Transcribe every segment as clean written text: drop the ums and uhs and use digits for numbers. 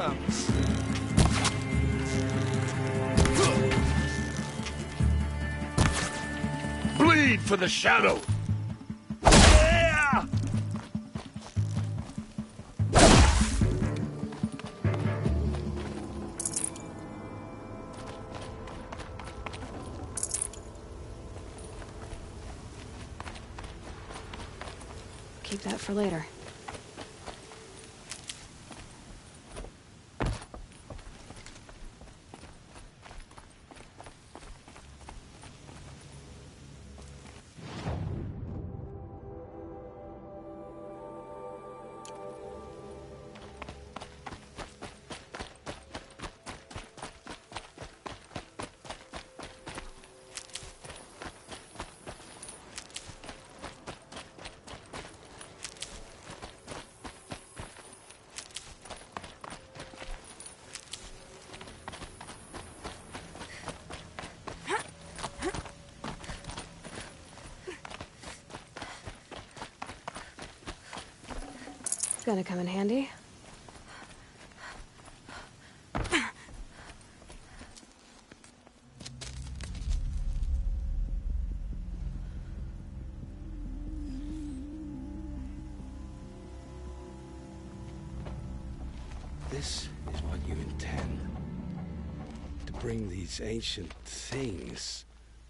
comes. Bleed for the shadow! Yeah! Keep that for later. Gonna come in handy. This is what you intend. To bring these ancient things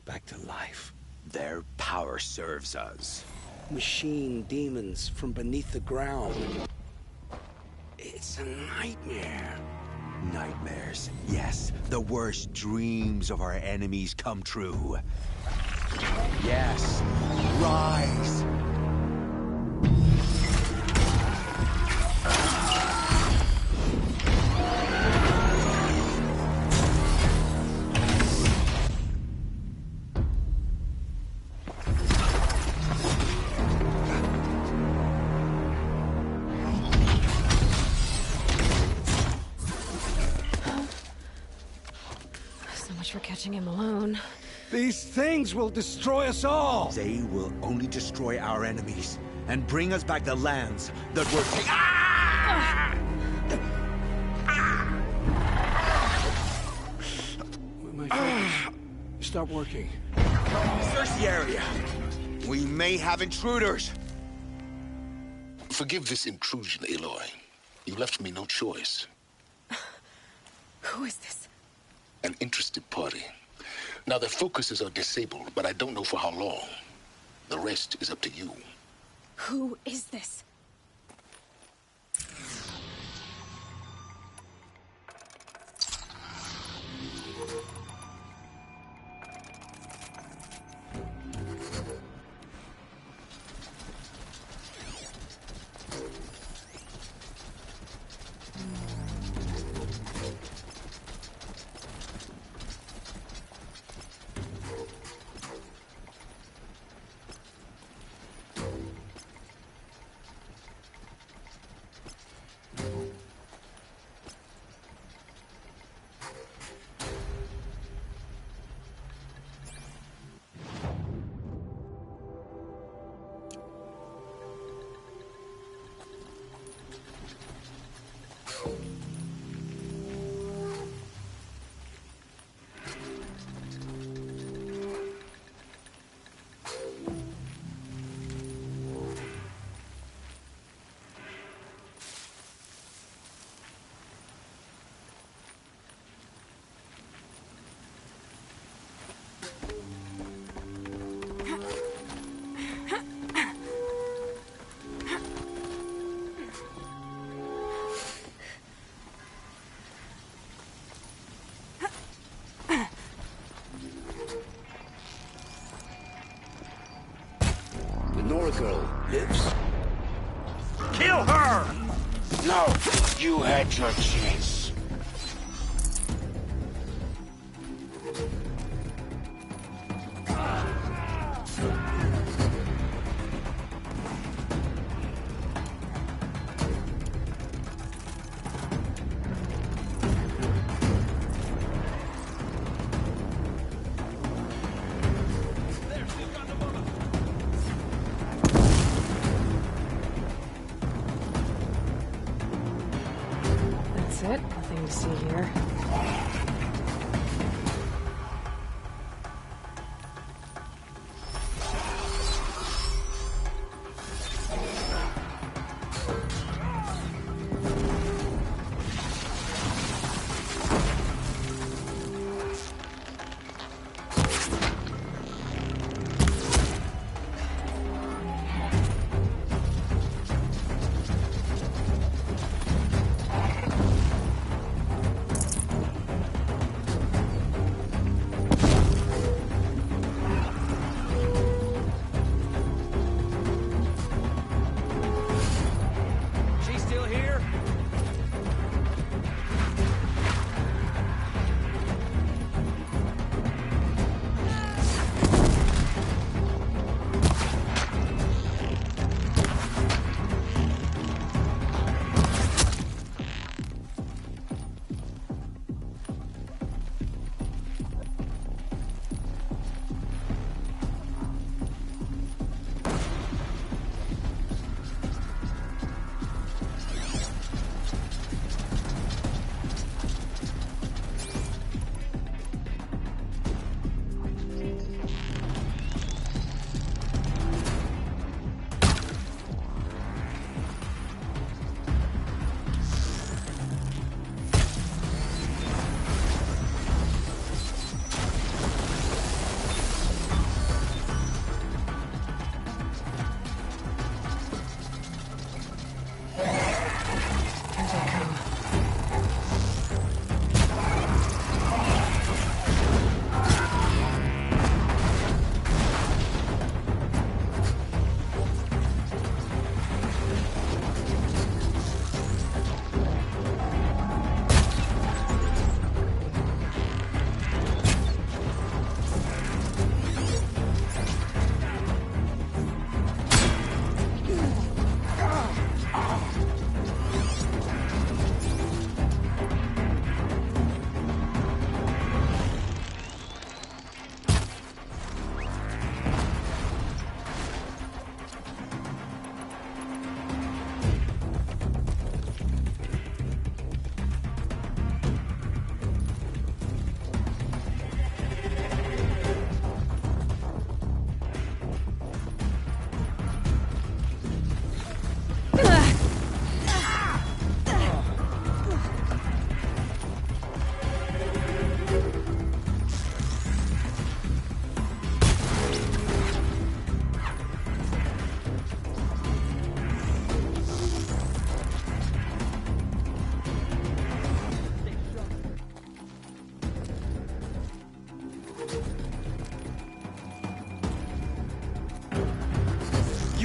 back to life. Their power serves us. Machine demons from beneath the ground. It's a nightmare. Nightmares, yes. The worst dreams of our enemies come true. Yes. Rise! For catching him alone. These things will destroy us all! They will only destroy our enemies and bring us back the lands that were Ah! My fingers stop working. Search the area. We may have intruders. Forgive this intrusion, Aloy. You left me no choice. Who is this? An interested party. Now, their focuses are disabled, but I don't know for how long. The rest is up to you. Who is this? Nora girl lives? Kill her! No! You had your chance. That's it. Nothing to see here.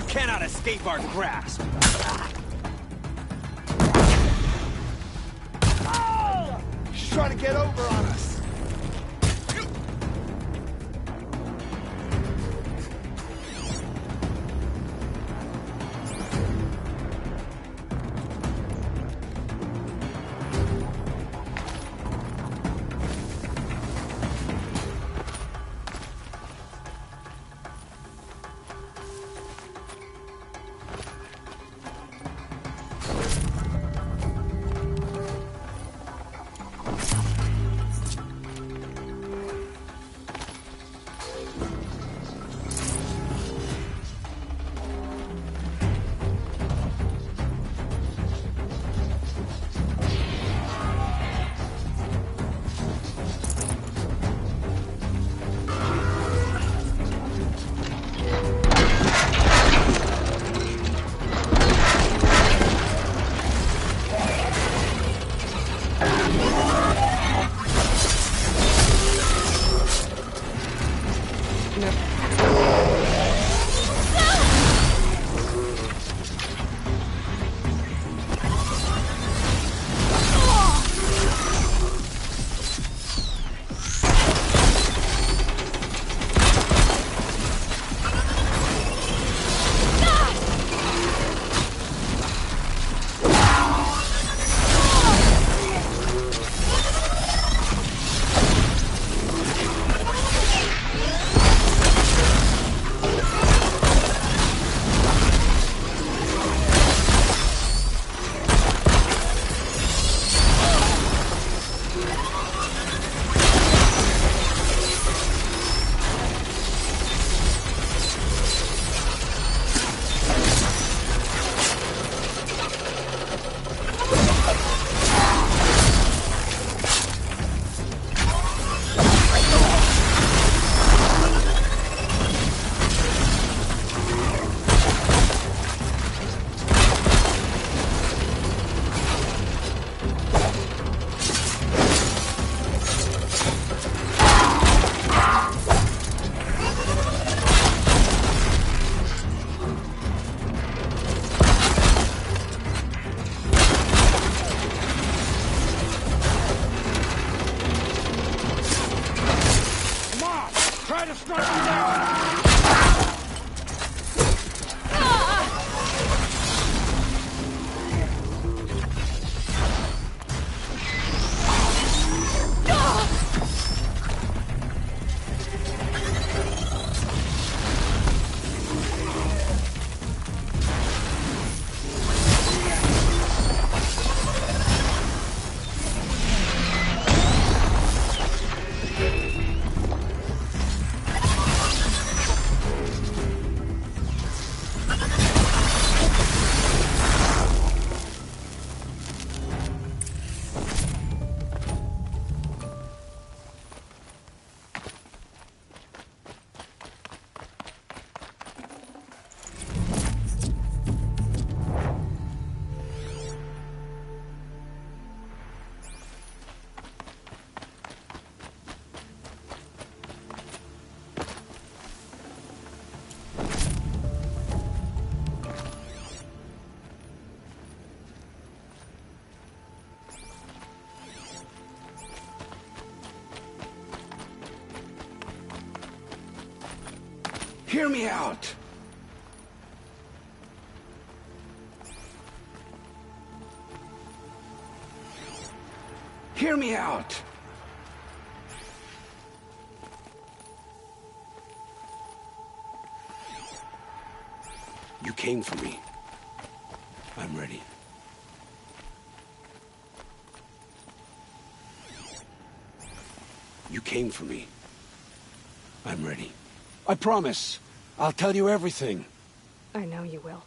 Cannot escape our grasp. She's trying to get over on us. Hear me out! Hear me out! You came for me. I'm ready. You came for me. I'm ready. I promise. I'll tell you everything. I know you will.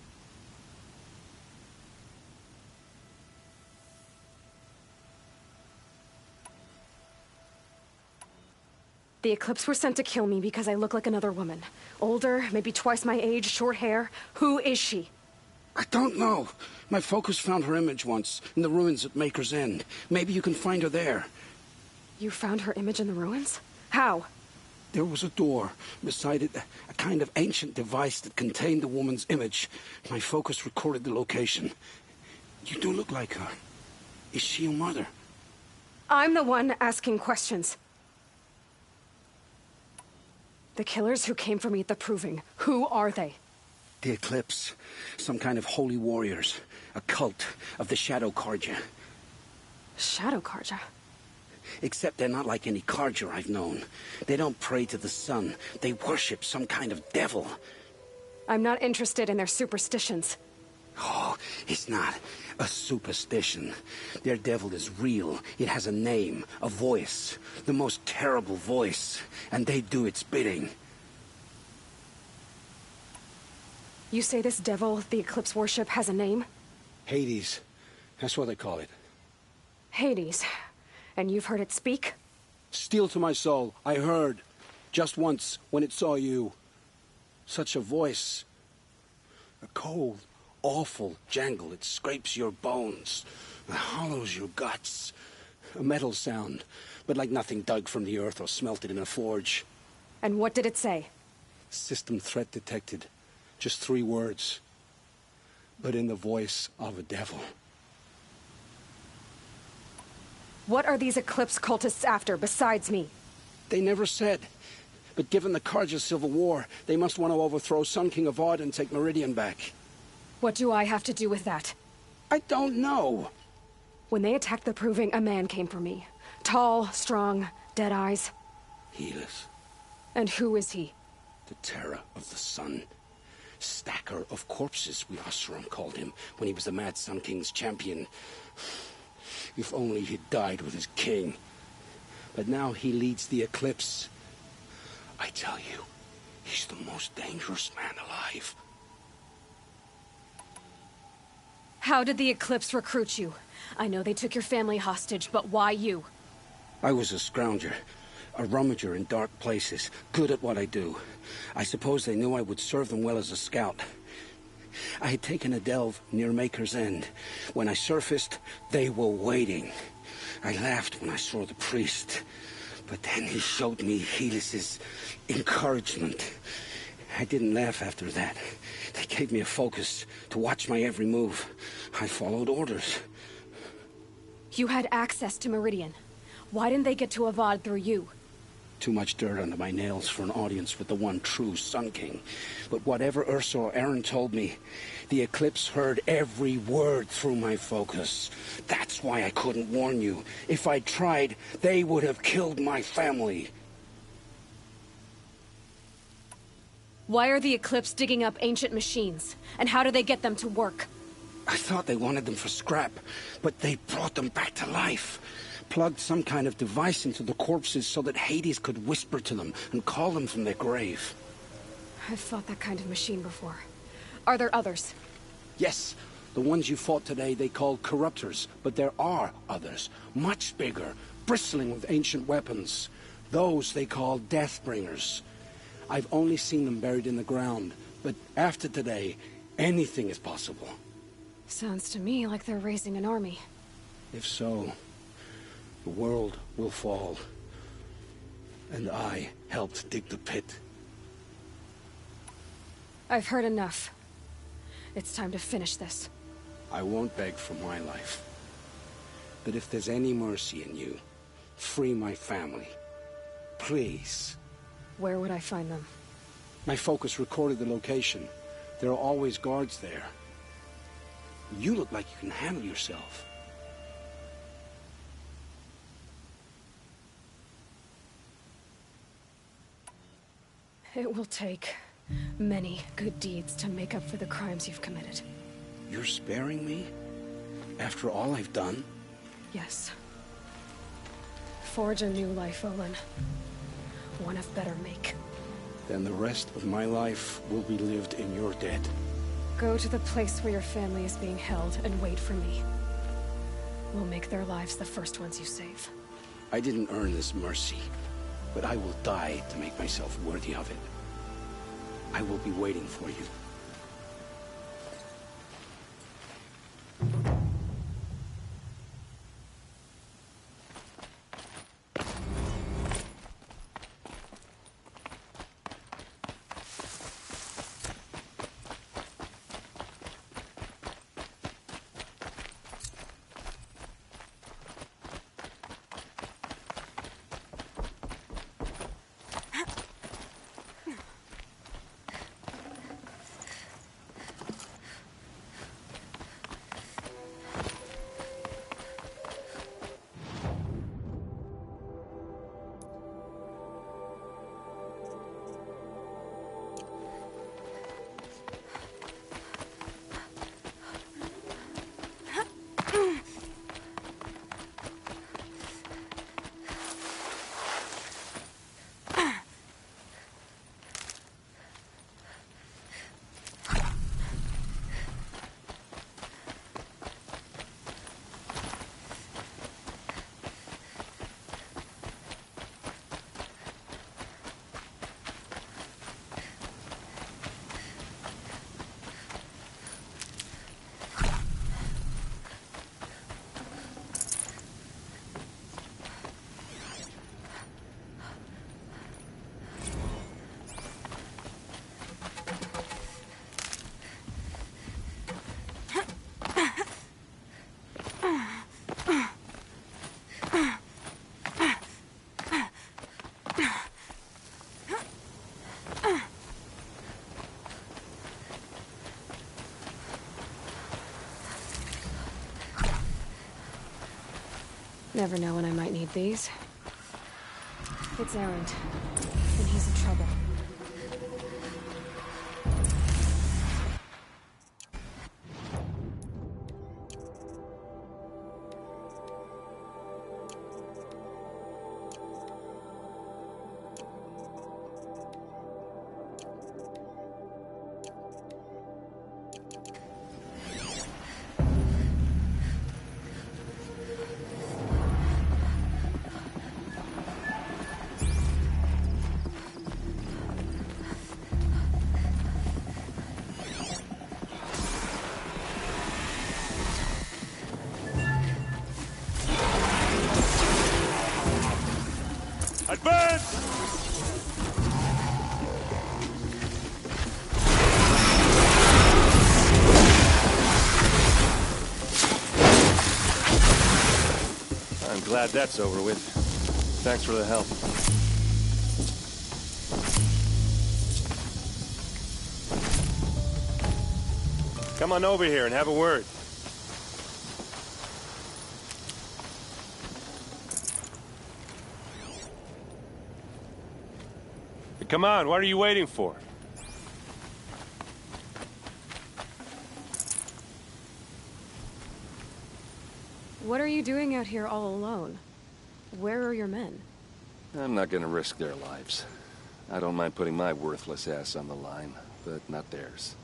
The Eclipse were sent to kill me because I look like another woman. Older, maybe twice my age, short hair. Who is she? I don't know. My focus found her image once, in the ruins at Maker's End. Maybe you can find her there. You found her image in the ruins? How? There was a door. Beside it, a kind of ancient device that contained the woman's image. My focus recorded the location. You do look like her. Is she your mother? I'm the one asking questions. The killers who came for me at the Proving, who are they? The Eclipse. Some kind of holy warriors. A cult of the Shadow Carja. Shadow Carja? Except they're not like any Carja I've known. They don't pray to the sun. They worship some kind of devil. I'm not interested in their superstitions. Oh, it's not a superstition. Their devil is real. It has a name, a voice. The most terrible voice. And they do its bidding. You say this devil the Eclipse worship has a name? Hades. That's what they call it. Hades. And you've heard it speak? Steel to my soul. I heard. Just once, when it saw you. Such a voice. A cold, awful jangle. It scrapes your bones. It hollows your guts. A metal sound, but like nothing dug from the earth or smelted in a forge. And what did it say? System threat detected. Just 3 words. But in the voice of a devil. What are these Eclipse cultists after, besides me? They never said. But given the Carja civil war, they must want to overthrow Sun King of Odd and take Meridian back. What do I have to do with that? I don't know. When they attacked the Proving, a man came for me. Tall, strong, dead eyes. Healers. And who is he? The terror of the sun. Stacker of corpses, we Oseram called him, when he was the Mad Sun King's champion. If only he'd died with his king. But now he leads the Eclipse. I tell you, he's the most dangerous man alive. How did the Eclipse recruit you? I know they took your family hostage, but why you? I was a scrounger. A rummager in dark places, good at what I do. I suppose they knew I would serve them well as a scout. I had taken a delve near Maker's End. When I surfaced, they were waiting. I laughed when I saw the priest. But then he showed me Helis's encouragement. I didn't laugh after that. They gave me a focus to watch my every move. I followed orders. You had access to Meridian. Why didn't they get to Avad through you? Too much dirt under my nails for an audience with the one true Sun King. But whatever Ursa or Aaron told me, the Eclipse heard every word through my focus. That's why I couldn't warn you. If I'd tried, they would have killed my family. Why are the Eclipse digging up ancient machines? And how do they get them to work? I thought they wanted them for scrap, but they brought them back to life. Plugged some kind of device into the corpses so that Hades could whisper to them and call them from their grave. I've fought that kind of machine before. Are there others? Yes, the ones you fought today they called corruptors, but there are others, much bigger, bristling with ancient weapons. Those they call Deathbringers. I've only seen them buried in the ground, but after today, anything is possible. Sounds to me like they're raising an army. If so, the world will fall. And I helped dig the pit. I've heard enough. It's time to finish this. I won't beg for my life. But if there's any mercy in you, free my family. Please. Where would I find them? My focus recorded the location. There are always guards there. You look like you can handle yourself. It will take many good deeds to make up for the crimes you've committed. You're sparing me? After all I've done? Yes. Forge a new life, Olin. One of better make. Then the rest of my life will be lived in your debt. Go to the place where your family is being held and wait for me. We'll make their lives the first ones you save. I didn't earn this mercy, but I will die to make myself worthy of it. I will be waiting for you. Never know when I might need these. It's Errant, and he's in trouble. Advance! I'm glad that's over with. Thanks for the help. Come on over here and have a word. Come on, what are you waiting for? What are you doing out here all alone? Where are your men? I'm not gonna risk their lives. I don't mind putting my worthless ass on the line, but not theirs.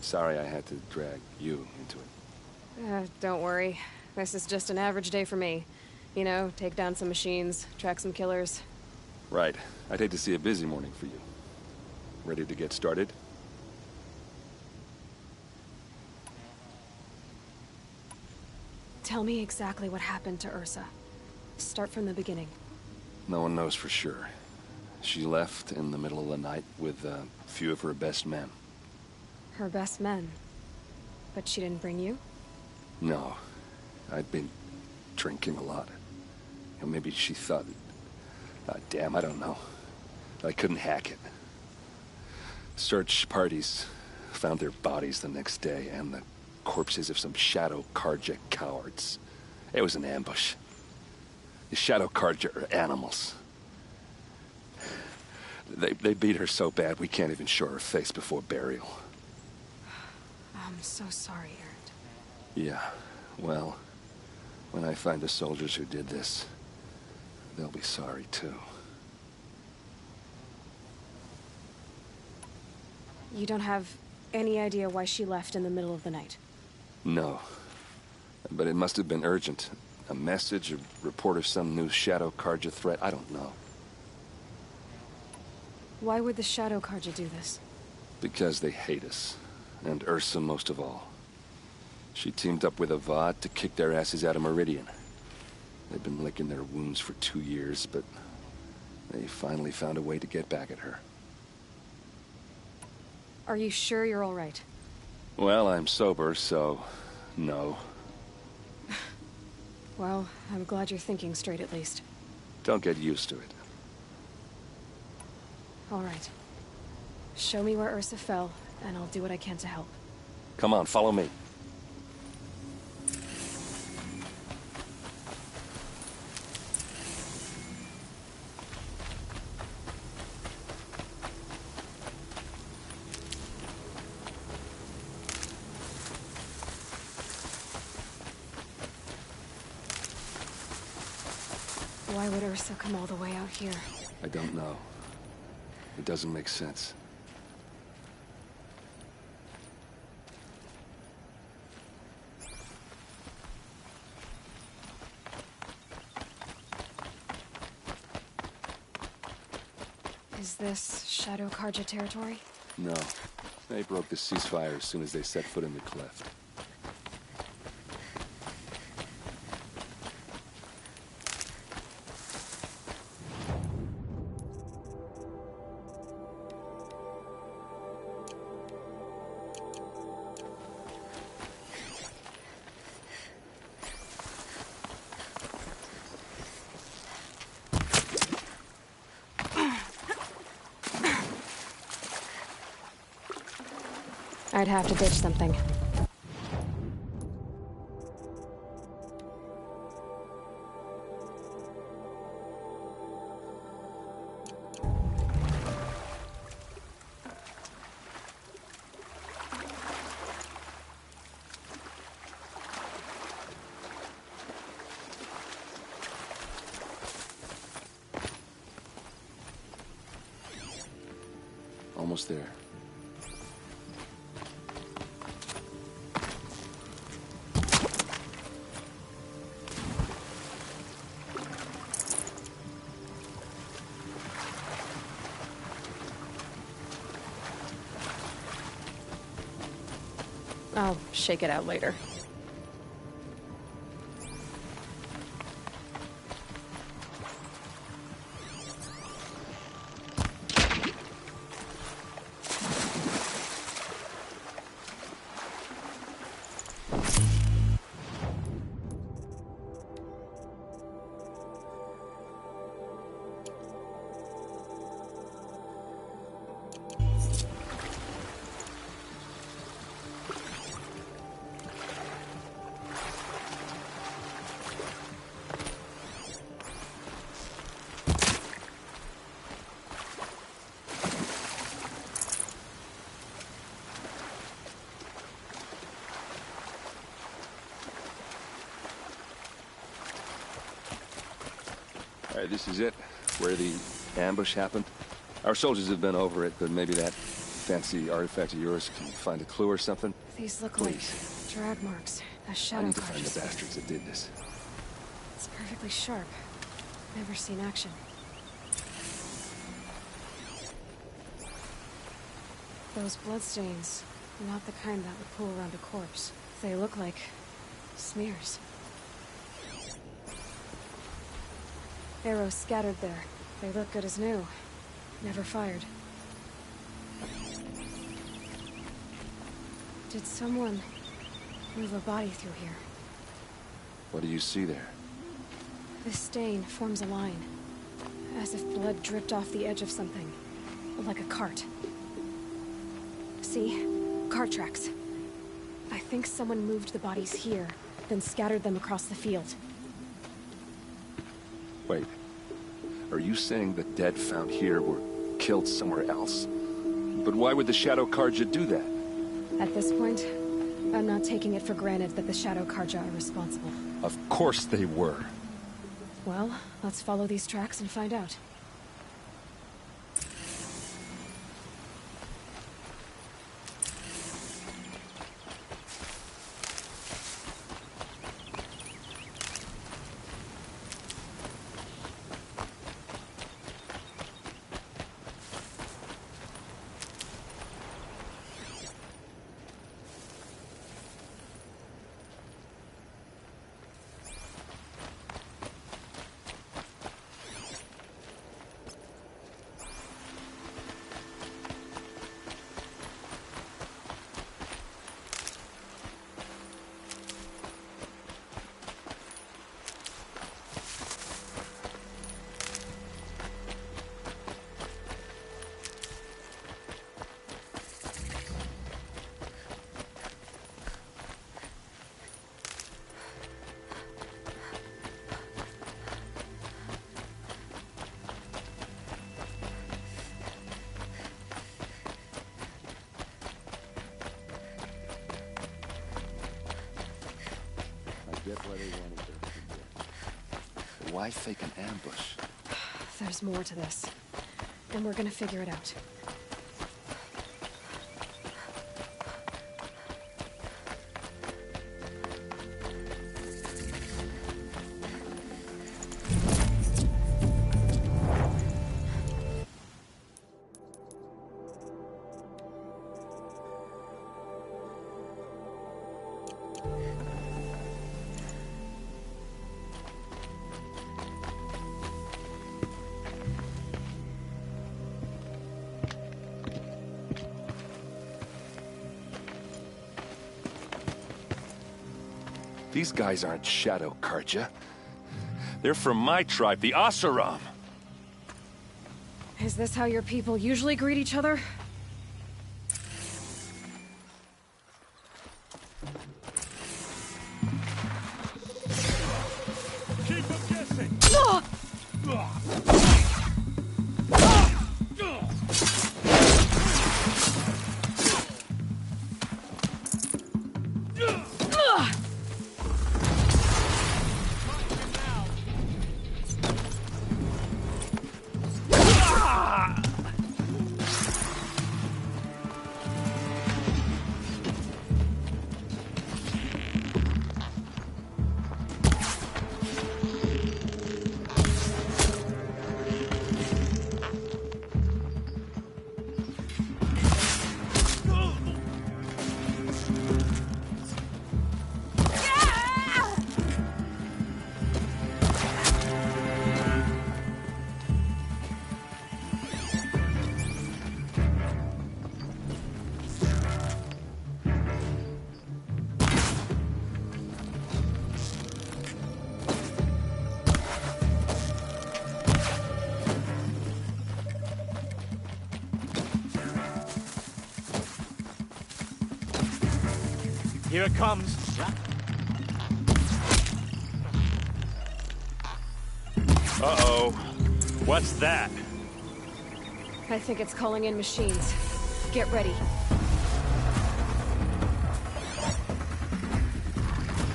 Sorry I had to drag you into it. Don't worry. This is just an average day for me. You know, take down some machines, track some killers. Right. I'd hate to see a busy morning for you. Ready to get started? Tell me exactly what happened to Ursa. Start from the beginning. No one knows for sure. She left in the middle of the night with a few of her best men. Her best men? But she didn't bring you? No. I'd been drinking a lot. Maybe she thought... damn, I don't know. I couldn't hack it. Search parties found their bodies the next day, and the corpses of some Shadow Karja cowards. It was an ambush. The Shadow Karja are animals. They beat her so bad we can't even show her face before burial. I'm so sorry, Erend. Yeah, well, when I find the soldiers who did this, they'll be sorry too. You don't have any idea why she left in the middle of the night? No. But it must have been urgent. A message, a report of some new Shadow Karja threat, I don't know. Why would the Shadow Karja do this? Because they hate us. And Ursa most of all. She teamed up with Avad to kick their asses out of Meridian. They've been licking their wounds for 2 years, but they finally found a way to get back at her. Are you sure you're all right? Well, I'm sober, so no. Well, I'm glad you're thinking straight at least. Don't get used to it. All right. Show me where Ursa fell, and I'll do what I can to help. Come on, follow me. Why would Ursa come all the way out here? I don't know. It doesn't make sense. Is this Shadow Karja territory? No. They broke the ceasefire as soon as they set foot in the cleft. I'd have to ditch something. Almost there. I'll shake it out later. All right, this is it, where the ambush happened. Our soldiers have been over it, but maybe that fancy artifact of yours can find a clue or something. These look Please. like drag marks. A I Shadow need to find Karja. the bastards that did this. It's perfectly sharp. Never seen action. Those bloodstains, not the kind that would pool around a corpse. They look like smears. Arrows scattered there. They look good as new. Never fired. Did someone move a body through here? What do you see there? This stain forms a line, as if blood dripped off the edge of something, like a cart. See? Cart tracks. I think someone moved the bodies here, then scattered them across the field. Wait. Are you saying the dead found here were killed somewhere else? But why would the Shadow Karja do that? At this point, I'm not taking it for granted that the Shadow Karja are responsible. Of course they were. Well, let's follow these tracks and find out. Get why they wanted their people. But why fake an ambush? There's more to this. And we're gonna figure it out. These guys aren't Shadow Karja. They're from my tribe, the Asuram. Is this how your people usually greet each other? Keep them guessing! Here it comes. Uh-oh. What's that? I think it's calling in machines. Get ready.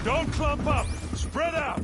Don't clump up. Spread out.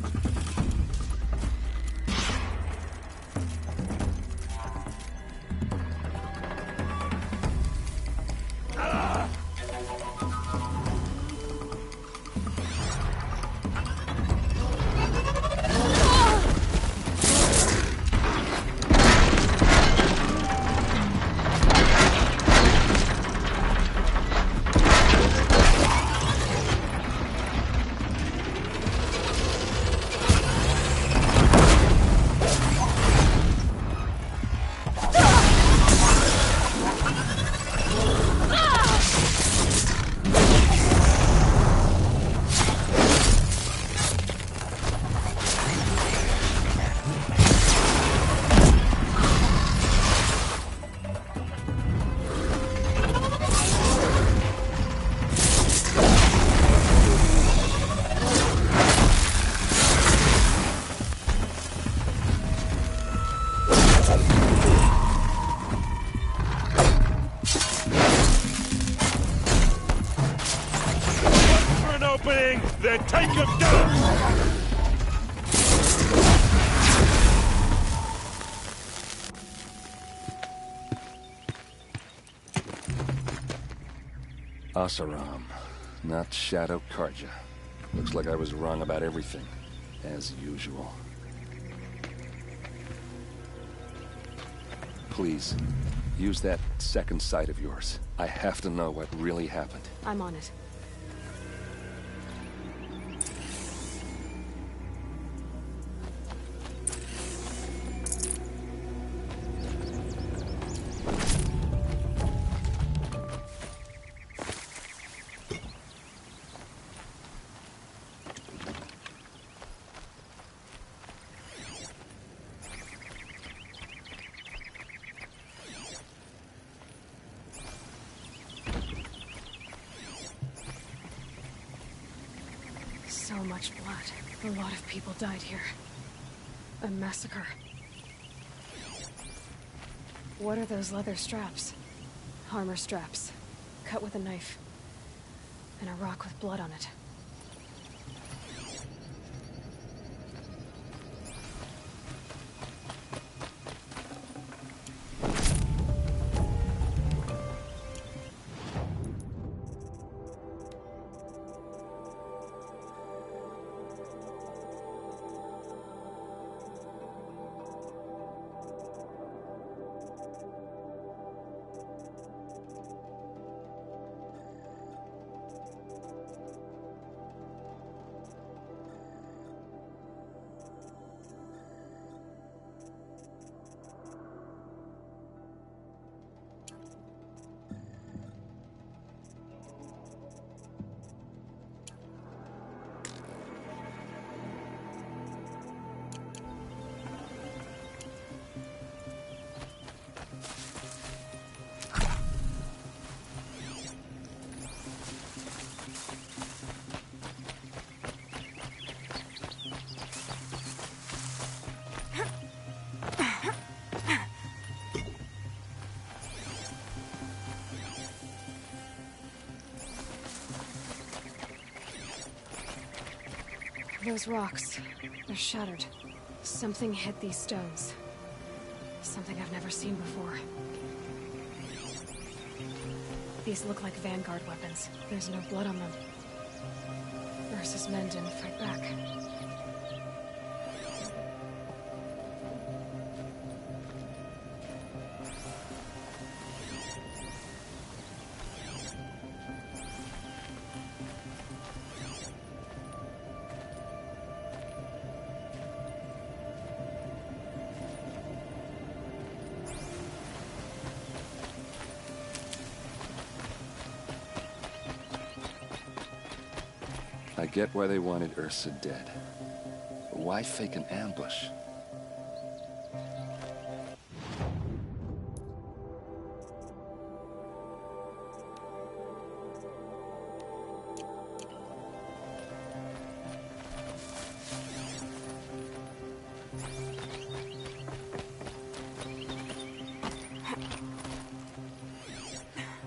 opening, then take them down! Asaram, not Shadow Karja. Looks like I was wrong about everything, as usual. Please, use that second sight of yours. I have to know what really happened. I'm on it. So much blood. A lot of people died here. A massacre. What are those leather straps? Armor straps. Cut with a knife. And a rock with blood on it. Those rocks, they're shattered. Something hit these stones. Something I've never seen before. These look like Vanguard weapons. There's no blood on them. Ursa's men didn't fight back. I get why they wanted Ursa dead. But why fake an ambush?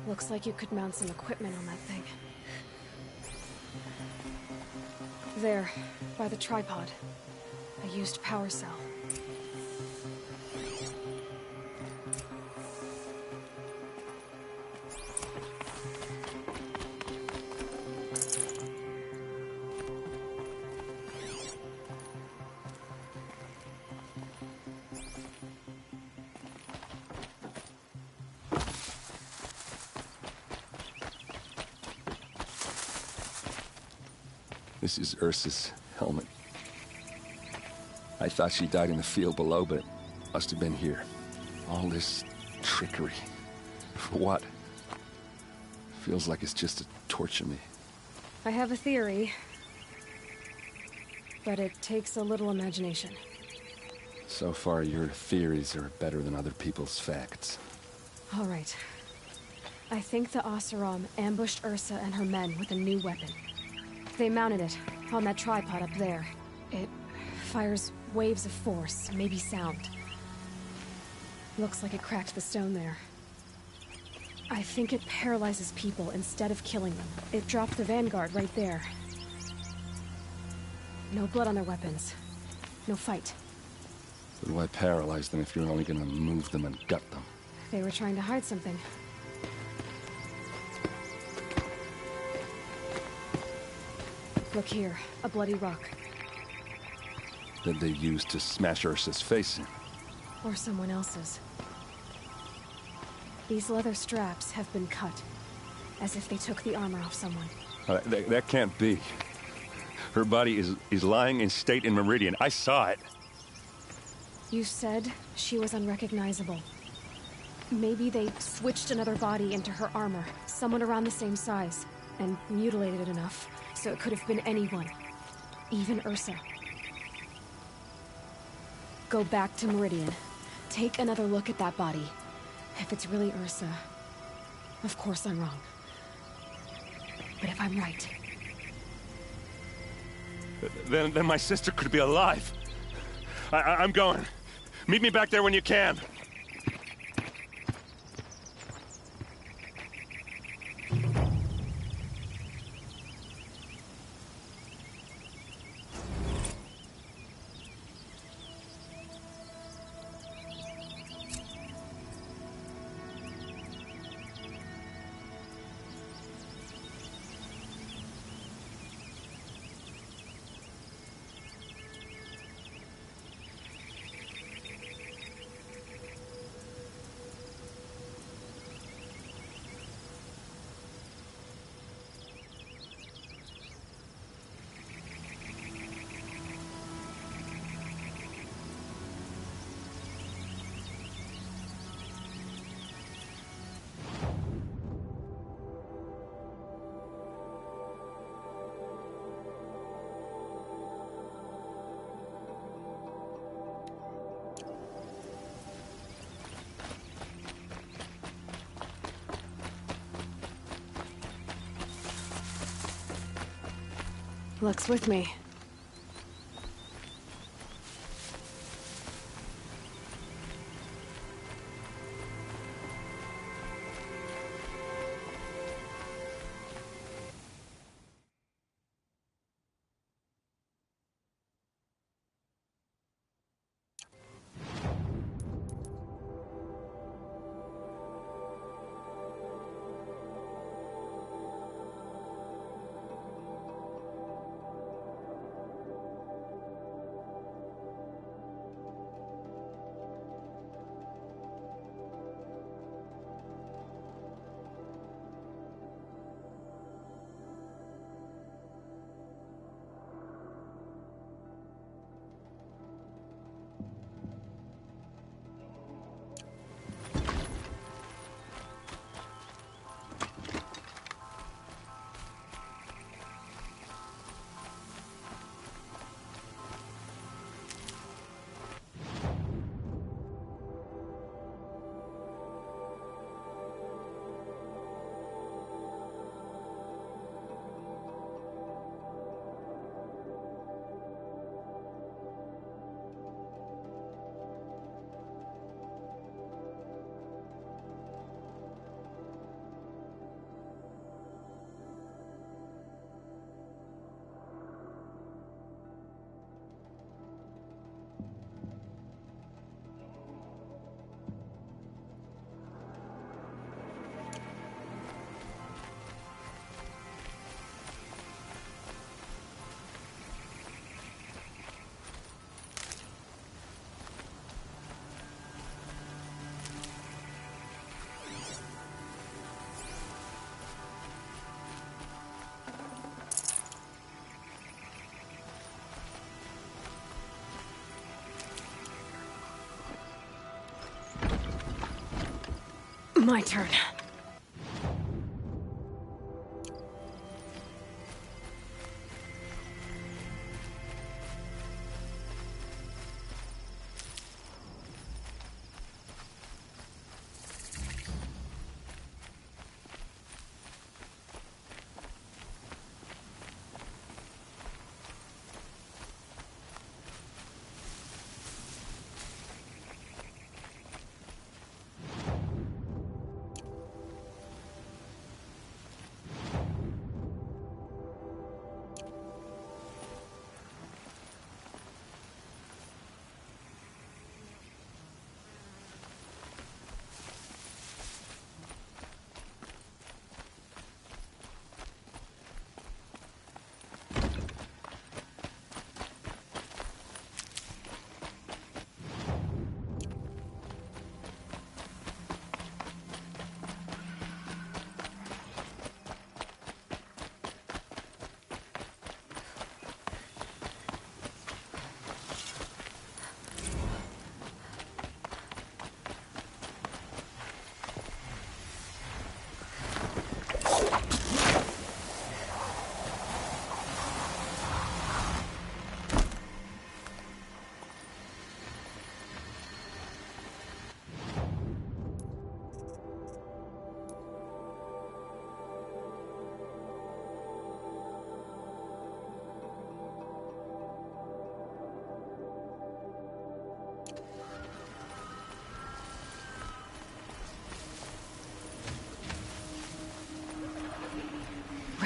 Looks like you could mount some equipment on that thing. There, by the tripod. A used power cell. This is Ursa's helmet. I thought she died in the field below, but it must have been here. All this trickery. For what? Feels like it's just to torture me. I have a theory. But it takes a little imagination. So far, your theories are better than other people's facts. All right. I think the Oseram ambushed Ursa and her men with a new weapon. They mounted it on that tripod up there. It fires waves of force, maybe sound. Looks like it cracked the stone there. I think it paralyzes people instead of killing them. It dropped the Vanguard right there. No blood on their weapons. No fight. But why paralyze them if you're only gonna move them and gut them? They were trying to hide something. Look here, a bloody rock. That they used to smash Ursa's face in. Or someone else's. These leather straps have been cut, as if they took the armor off someone. That can't be. Her body is lying in state in Meridian. I saw it. You said she was unrecognizable. Maybe they switched another body into her armor, someone around the same size, and mutilated it enough, so it could have been anyone. Even Ursa. Go back to Meridian. Take another look at that body. If it's really Ursa, of course I'm wrong. But if I'm right... Then my sister could be alive. I'm going. Meet me back there when you can. Luck's with me. My turn.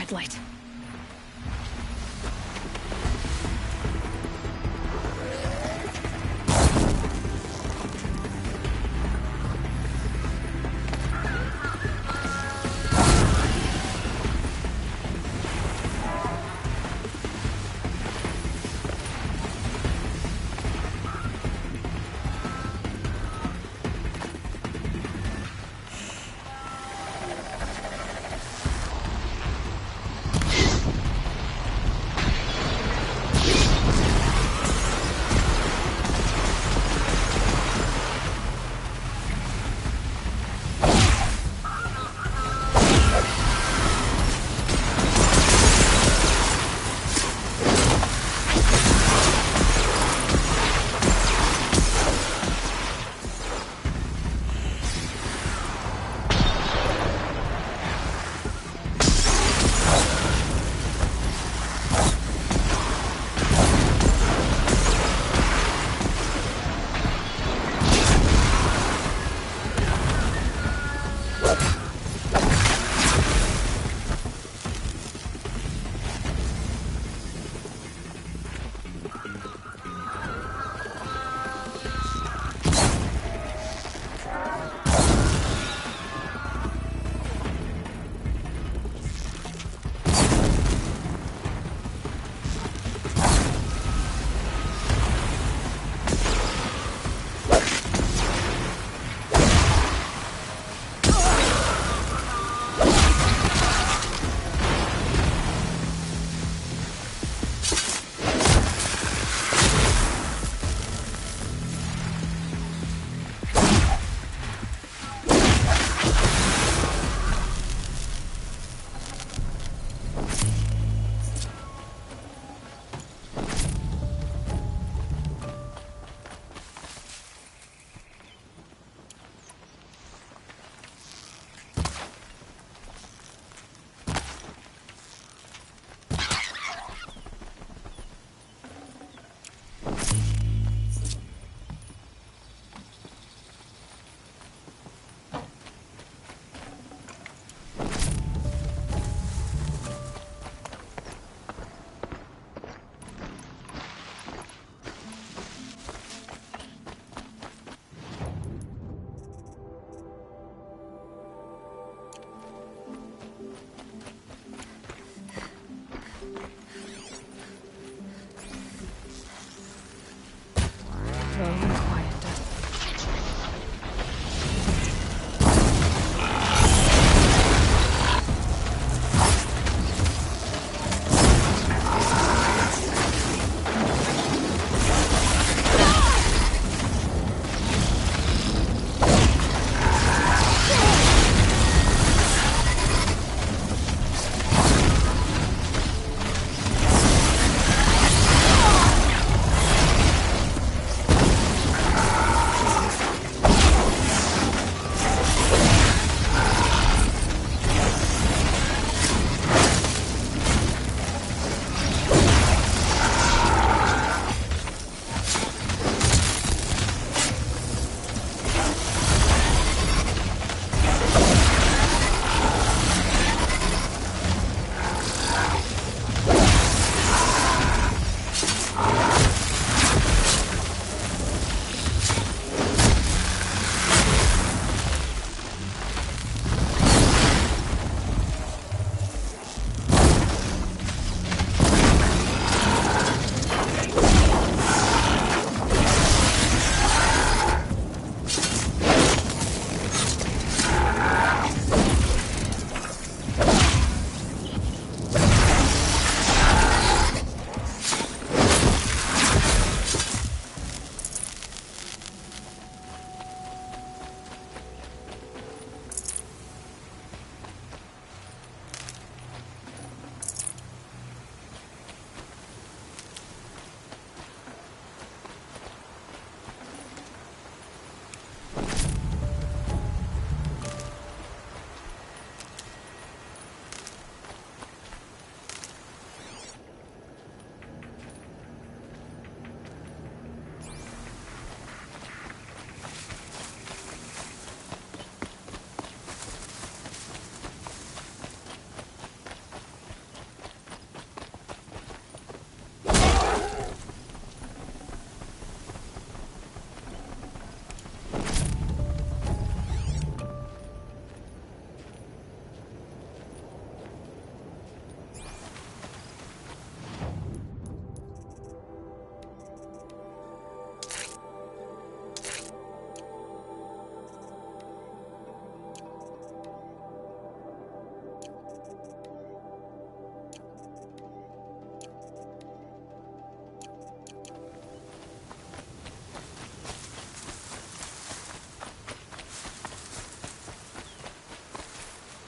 red light.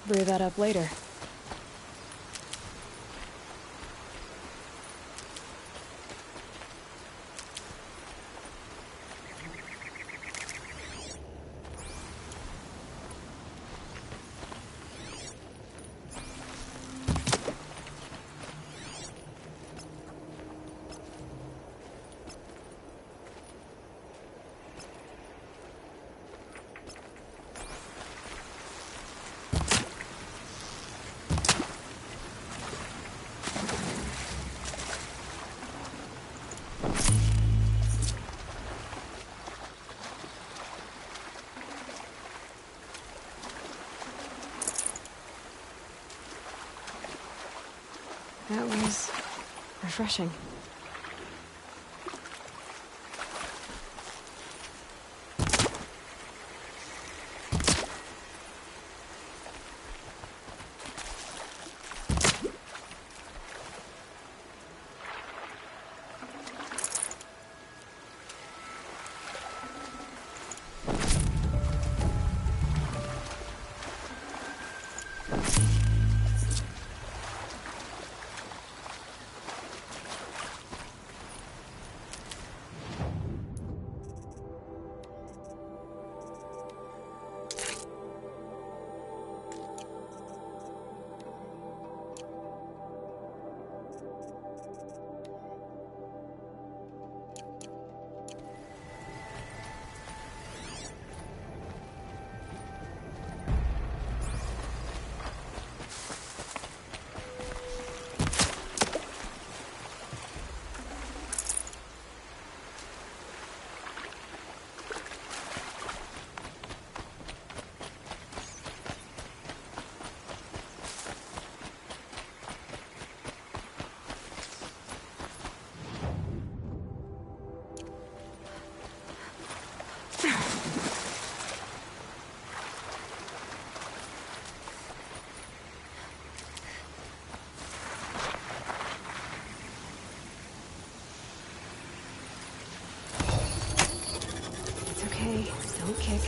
brew that up later. That was refreshing. Okay, don't kick.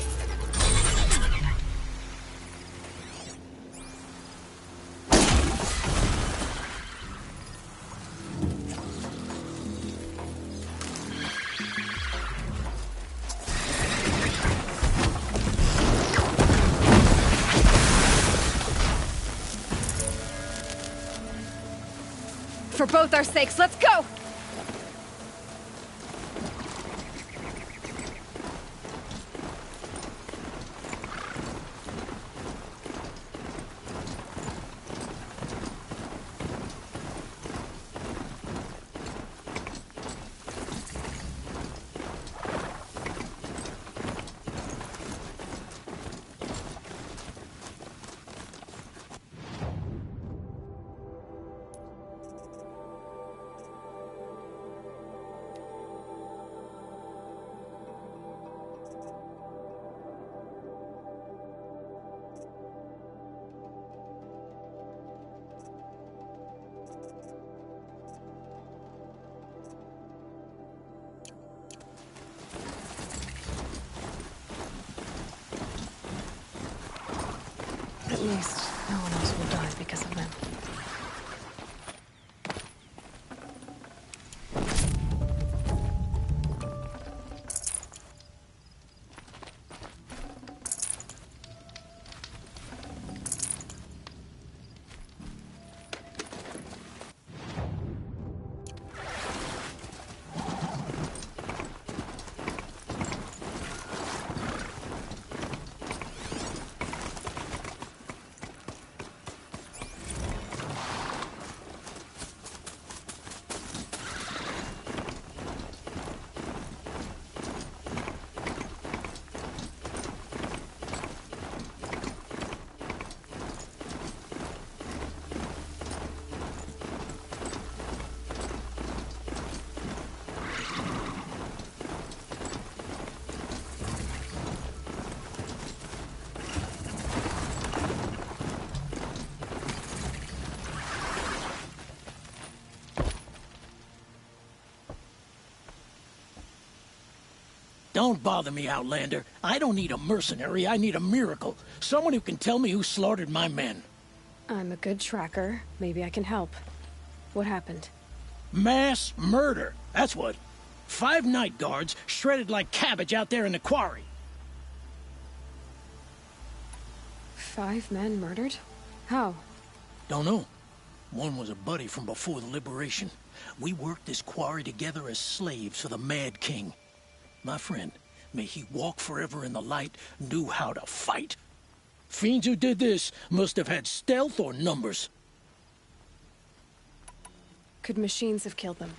For both our sakes, let's go! At least, no one else will die because of them. Don't bother me, Outlander. I don't need a mercenary, I need a miracle. Someone who can tell me who slaughtered my men. I'm a good tracker. Maybe I can help. What happened? Mass murder, that's what. 5 night guards shredded like cabbage out there in the quarry. 5 men murdered? How? Don't know. One was a buddy from before the liberation. We worked this quarry together as slaves for the Mad King. My friend, may he walk forever in the light, knew how to fight. Fiends who did this must have had stealth or numbers. Could machines have killed them?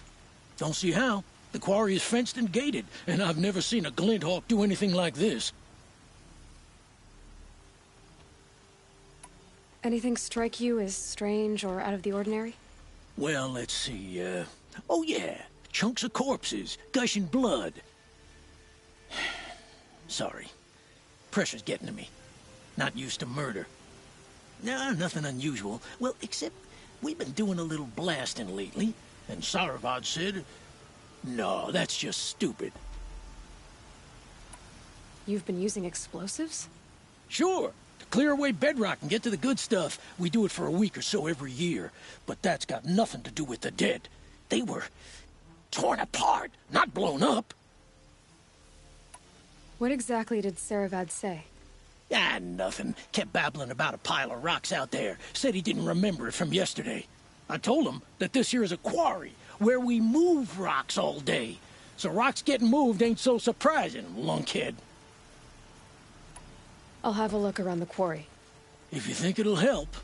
Don't see how. The quarry is fenced and gated, and I've never seen a Glinthawk do anything like this. Anything strike you as strange or out of the ordinary? Well, let's see, oh yeah, chunks of corpses, gushing blood. Sorry. Pressure's getting to me. Not used to murder. Nah, nothing unusual. Well, except we've been doing a little blasting lately, and Saravad said, no, that's just stupid. You've been using explosives? Sure. To clear away bedrock and get to the good stuff, we do it for a week or so every year. But that's got nothing to do with the dead. They were torn apart, not blown up. What exactly did Saravad say? Ah, nothing. Kept babbling about a pile of rocks out there. Said he didn't remember it from yesterday. I told him that this here is a quarry, where we move rocks all day. So rocks getting moved ain't so surprising, lunkhead. I'll have a look around the quarry. If you think it'll help.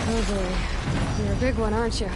Oh boy. You're a big one, aren't you?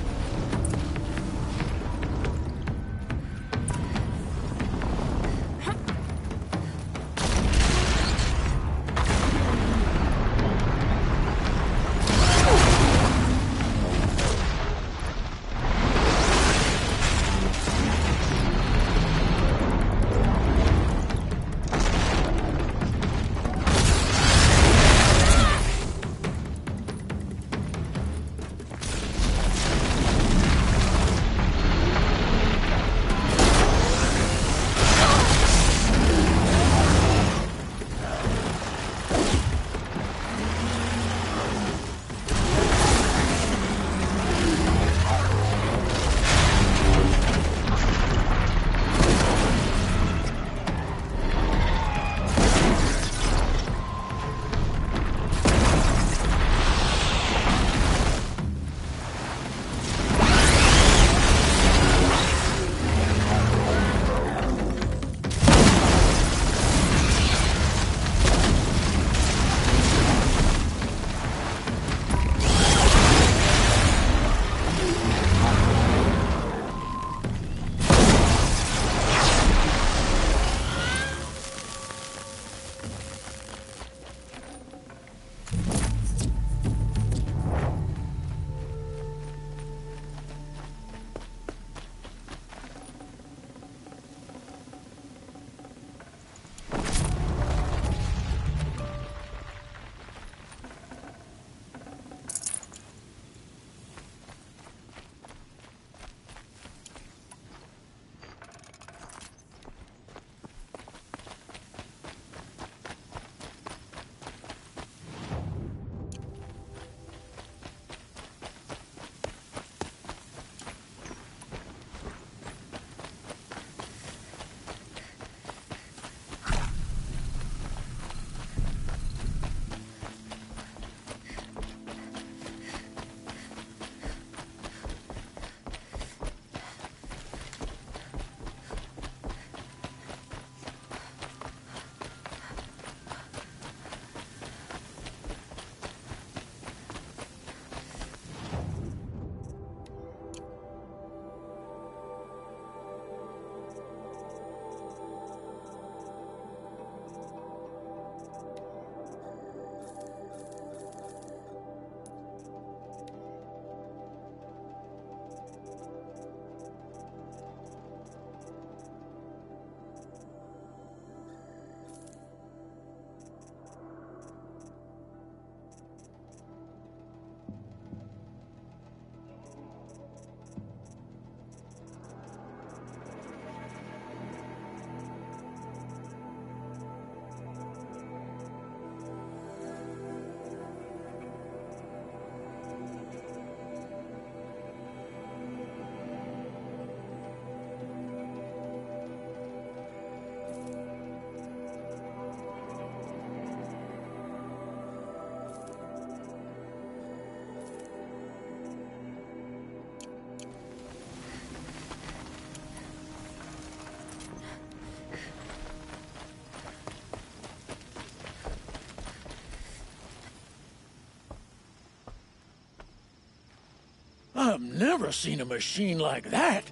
Never seen a machine like that.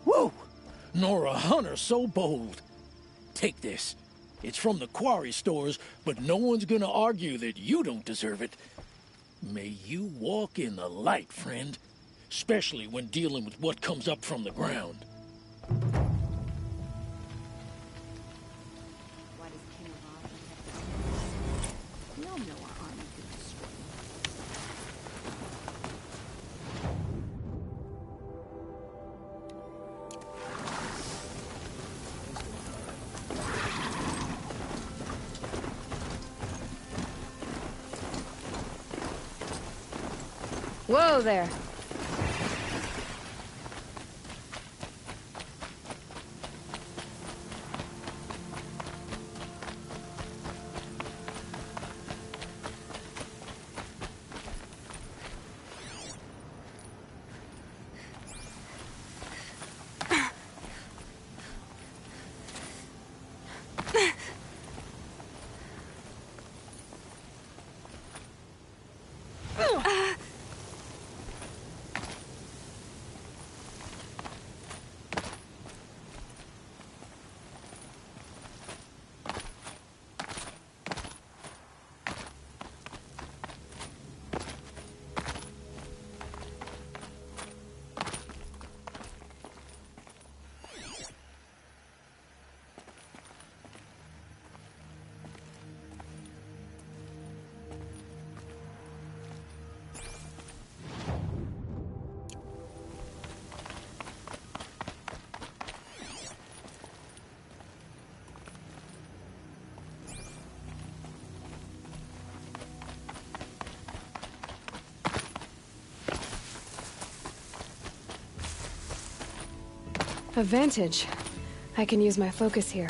Whoa! Nor a hunter so bold. Take this. It's from the quarry stores, but no one's gonna argue that you don't deserve it. May you walk in the light, friend. Especially when dealing with what comes up from the ground. Why does King of Oz have to? We all know our army could destroy Whoa there. A vantage. I can use my focus here.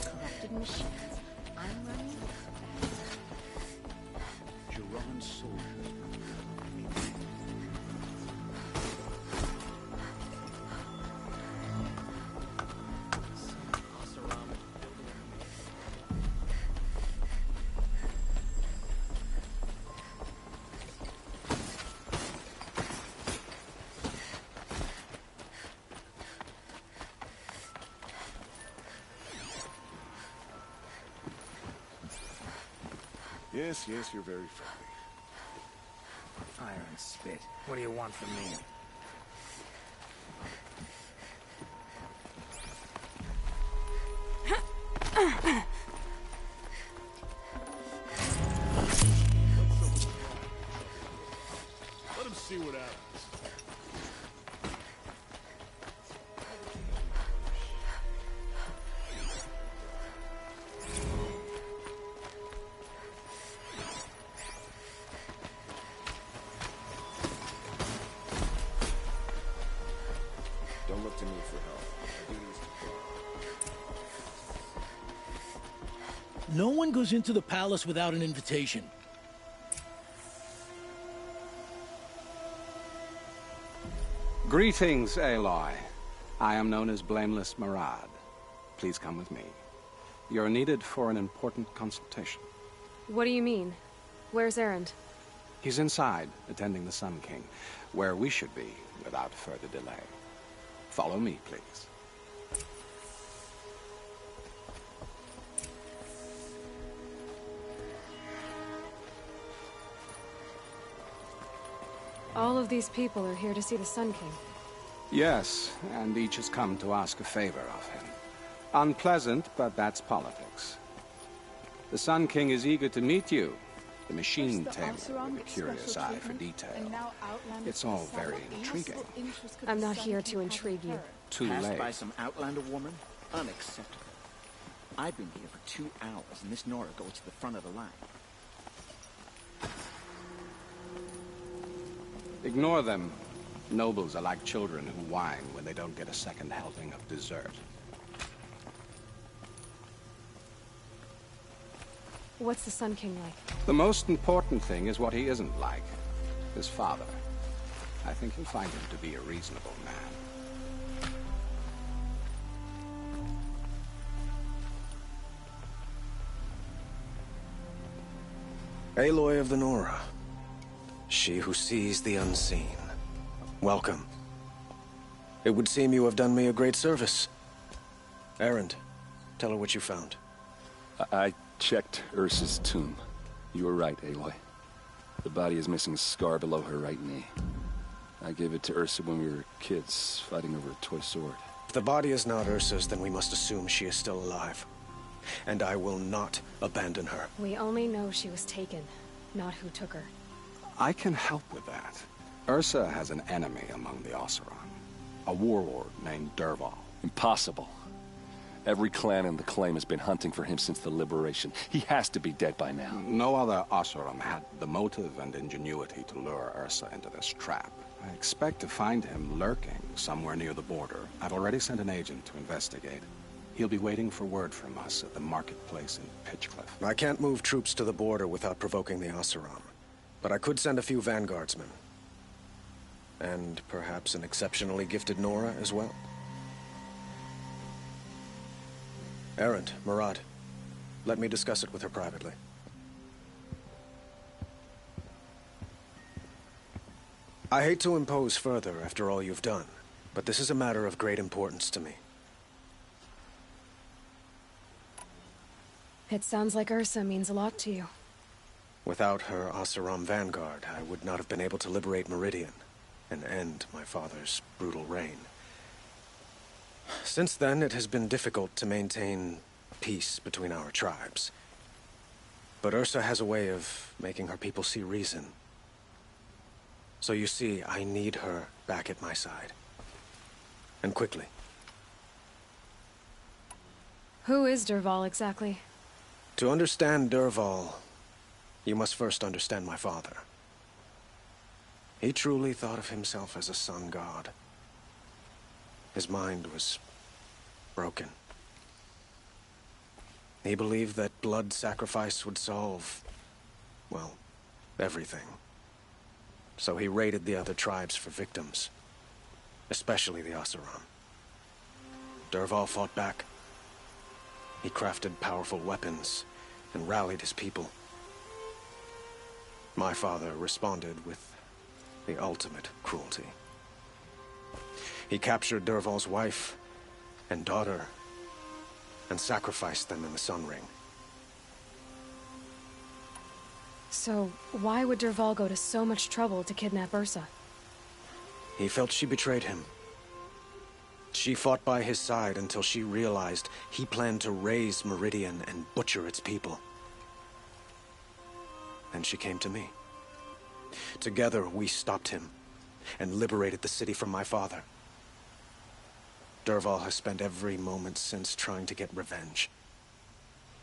Corrupted machines. I'm running. Duran soldiers. Yes, yes, you're very friendly. Iron spit. What do you want from me? Let him see what happens. Don't look to me for help. My duty is to protect. No one goes into the palace without an invitation. Greetings, Aloy. I am known as Blameless Marad. Please come with me. You're needed for an important consultation. What do you mean? Where's Erend? He's inside, attending the Sun King, where we should be without further delay. Follow me, please. All of these people are here to see the Sun King. Yes, and each has come to ask a favor of him. Unpleasant, but that's politics. The Sun King is eager to meet you. The machine tamer with a curious eye for detail. It's all very intriguing. I'm not here to intrigue you. Too Passed late. by some Outlander woman? Unacceptable. I've been here for 2 hours, and this Nora goes to the front of the line. Ignore them. Nobles are like children who whine when they don't get a second helping of dessert. What's the Sun King like? The most important thing is what he isn't like. His father. I think you'll find him to be a reasonable man. Aloy of the Nora. She who sees the unseen. Welcome. It would seem you have done me a great service. Erend, tell her what you found. I checked Ursa's tomb. You were right, Aloy. The body is missing a scar below her right knee. I gave it to Ursa when we were kids, fighting over a toy sword. If the body is not Ursa's, then we must assume she is still alive. And I will not abandon her. We only know she was taken, not who took her. I can help with that. Ursa has an enemy among the Oseram. A warlord named Dervahl. Impossible. Every clan in the claim has been hunting for him since the liberation. He has to be dead by now. No other Oseram had the motive and ingenuity to lure Ursa into this trap. I expect to find him lurking somewhere near the border. I've already sent an agent to investigate. He'll be waiting for word from us at the marketplace in Pitchcliff. I can't move troops to the border without provoking the Oseram. But I could send a few vanguardsmen. And perhaps an exceptionally gifted Nora as well. Erend, Marad, let me discuss it with her privately. I hate to impose further after all you've done, but this is a matter of great importance to me. It sounds like Ursa means a lot to you. Without her Oseram vanguard, I would not have been able to liberate Meridian and end my father's brutal reign. Since then, it has been difficult to maintain peace between our tribes. But Ursa has a way of making her people see reason. So you see, I need her back at my side. And quickly. Who is Dervahl exactly? To understand Dervahl, you must first understand my father. He truly thought of himself as a sun god. His mind was broken. He believed that blood sacrifice would solve, well, everything. So he raided the other tribes for victims, especially the Oseram. Dervahl fought back. He crafted powerful weapons and rallied his people. My father responded with the ultimate cruelty. He captured Dervahl's wife and daughter and sacrificed them in the Sun Ring. So, why would Dervahl go to so much trouble to kidnap Ursa? He felt she betrayed him. She fought by his side until she realized he planned to raise Meridian and butcher its people. Then she came to me. Together, we stopped him and liberated the city from my father. Dervahl has spent every moment since trying to get revenge.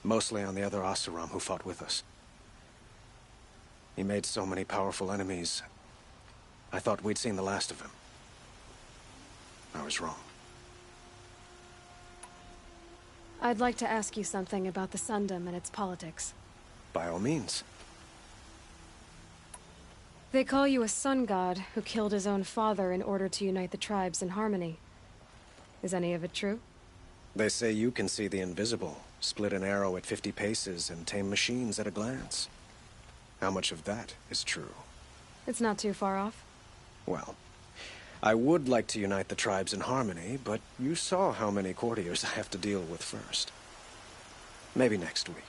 Mostly on the other Oseram who fought with us. He made so many powerful enemies, I thought we'd seen the last of him. I was wrong. I'd like to ask you something about the Sundom and its politics. By all means. They call you a sun god who killed his own father in order to unite the tribes in harmony. Is any of it true? They say you can see the invisible, split an arrow at 50 paces, and tame machines at a glance. How much of that is true? It's not too far off. Well, I would like to unite the tribes in harmony, but you saw how many courtiers I have to deal with first. Maybe next week.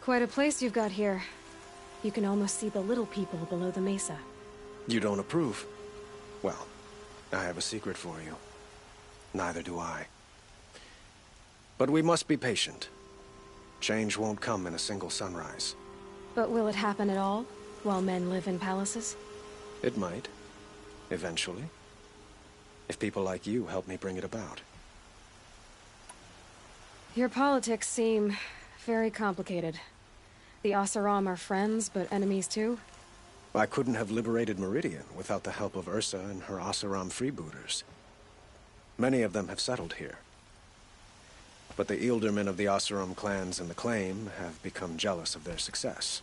Quite a place you've got here. You can almost see the little people below the mesa. You don't approve? Well, I have a secret for you. Neither do I. But we must be patient. Change won't come in a single sunrise. But will it happen at all, while men live in palaces? It might. Eventually. If people like you help me bring it about. Your politics seem very complicated. The Oseram are friends, but enemies too? I couldn't have liberated Meridian without the help of Ursa and her Oseram freebooters. Many of them have settled here. But the Ealdormen of the Oseram clans in the Claim have become jealous of their success.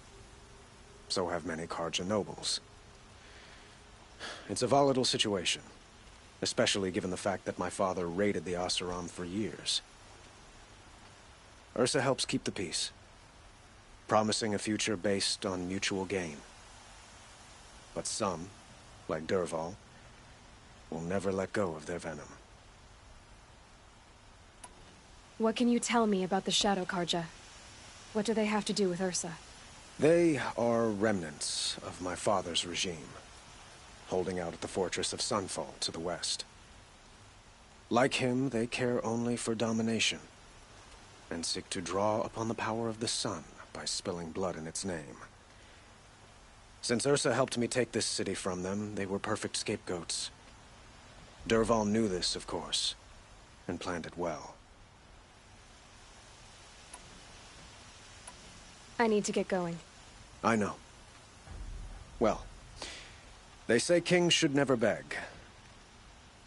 So have many Karja nobles. It's a volatile situation, especially given the fact that my father raided the Oseram for years. Ursa helps keep the peace, promising a future based on mutual gain. But some, like Dervahl, will never let go of their venom. What can you tell me about the Shadow Karja? What do they have to do with Ursa? They are remnants of my father's regime, holding out at the fortress of Sunfall to the west. Like him, they care only for domination, and seek to draw upon the power of the sun by spilling blood in its name. Since Ursa helped me take this city from them, they were perfect scapegoats. Dervahl knew this, of course, and planned it well. I need to get going. I know. Well, they say kings should never beg.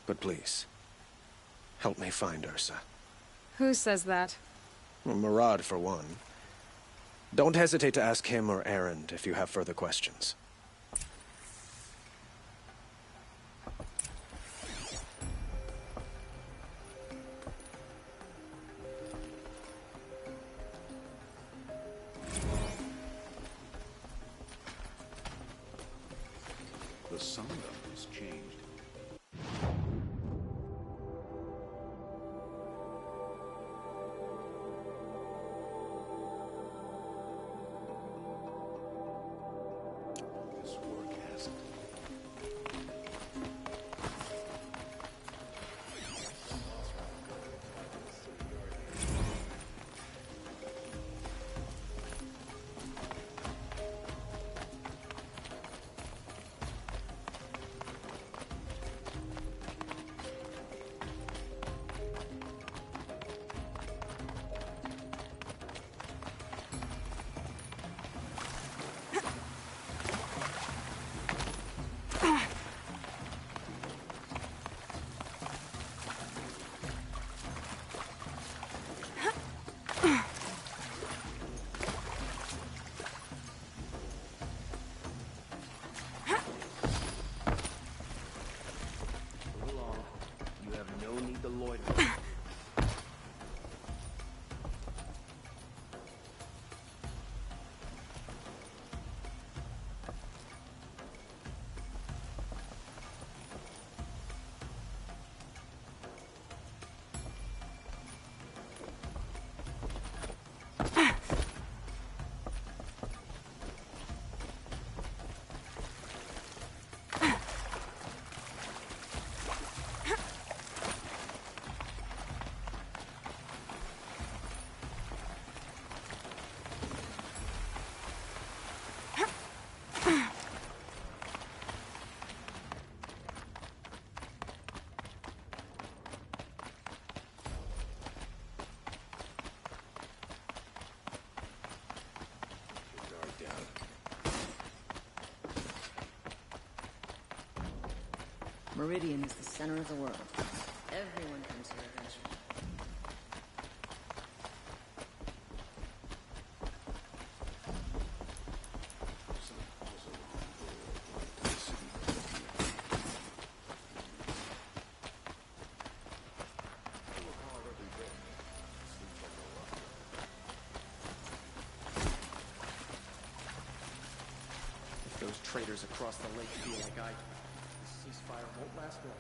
But please, help me find Ursa. Who says that? Well, Murad, for one. Don't hesitate to ask him or Erend if you have further questions. The Sundom has changed. This work hasn't. Meridian is the center of the world. Everyone comes here eventually. If those traitors across the lake feel like I do, the ceasefire won't last long.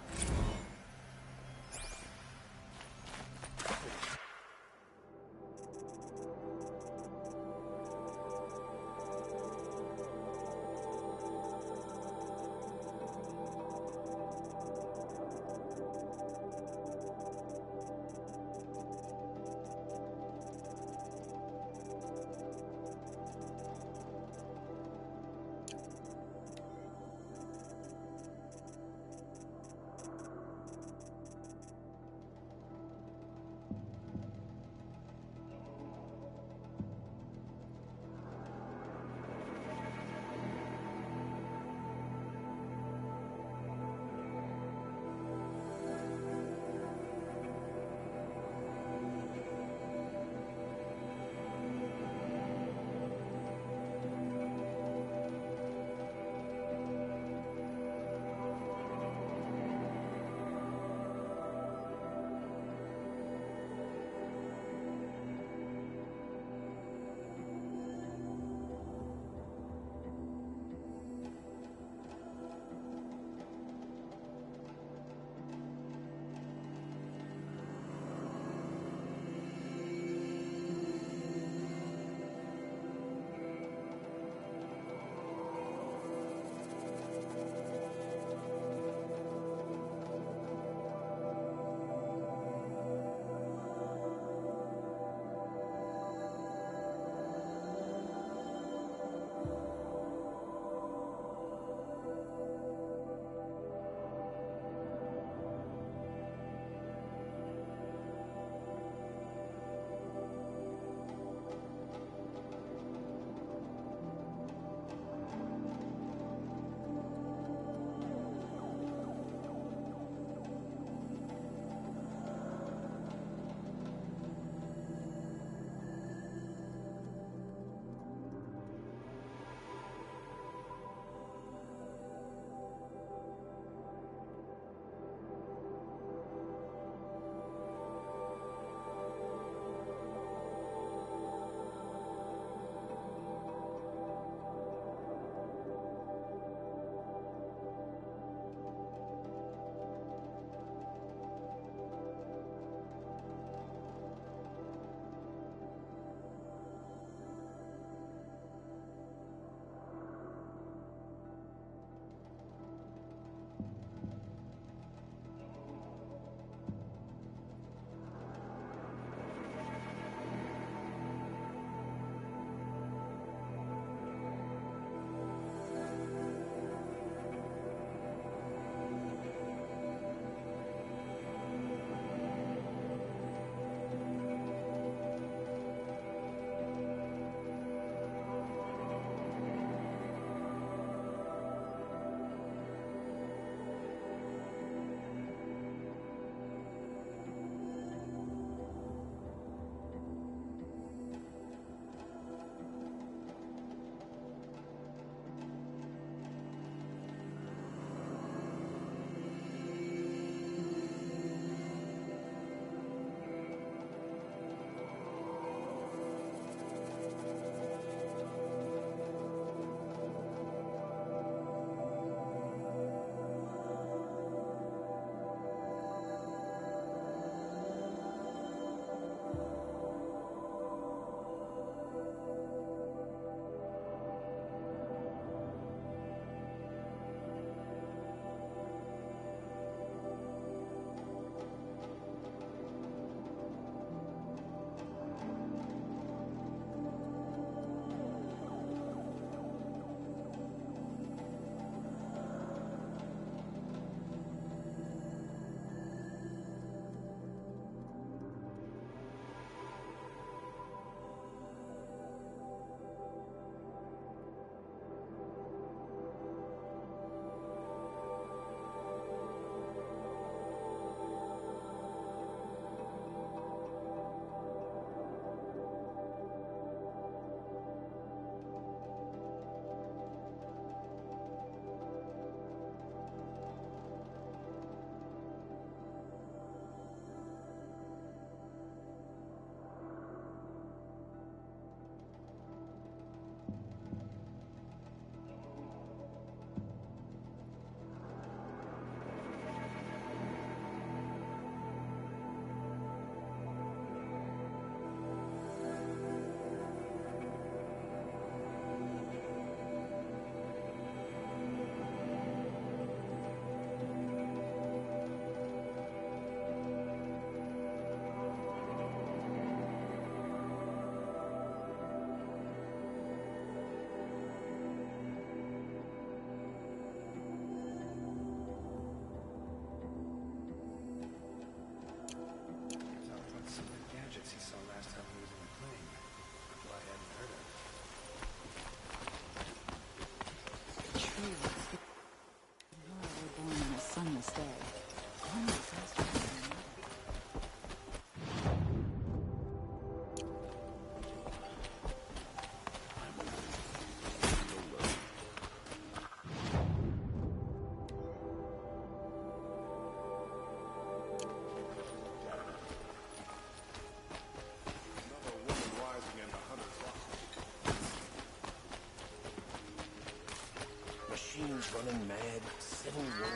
running mad, civil war.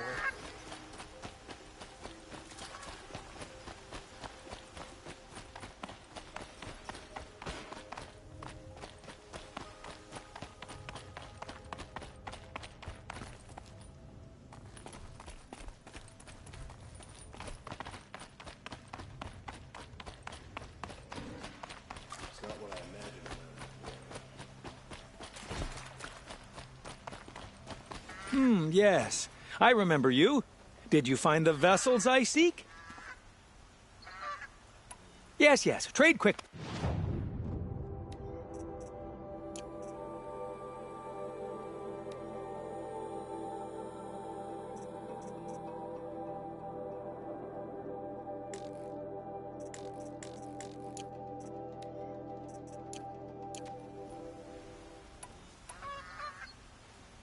It's not what I imagined. Yes. I remember you. Did you find the vessels I seek? Yes, yes. Trade quick.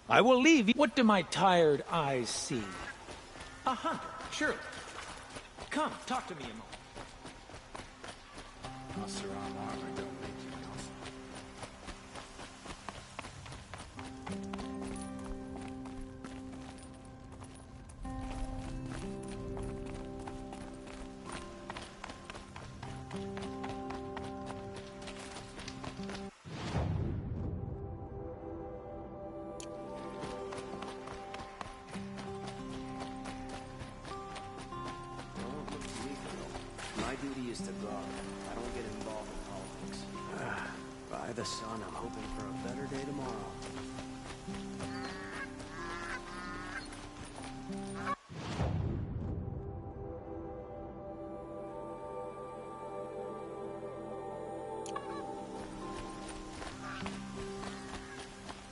I will leave you. What do my tired eyes see? A hunter, surely. Come, talk to me a moment. Oseram armor don't make you docile. Don't look to me, Colonel. My duty is to guard. I don't get involved in politics. By the sun, I'm hoping for a better day tomorrow.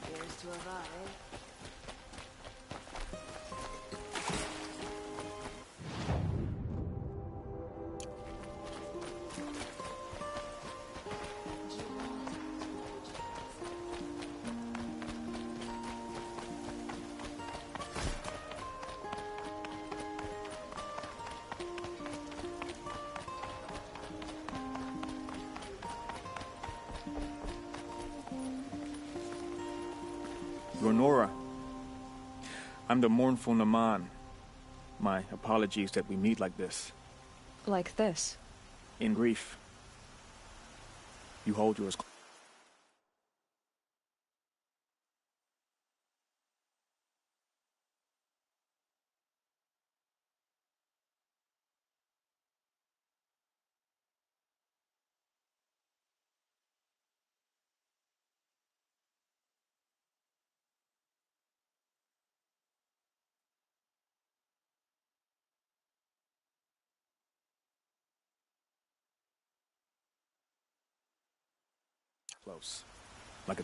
Here's to a vibe. Ronora, I'm the mournful Naman. My apologies that we meet like this. Like this. In grief. You hold yours. Close. Like a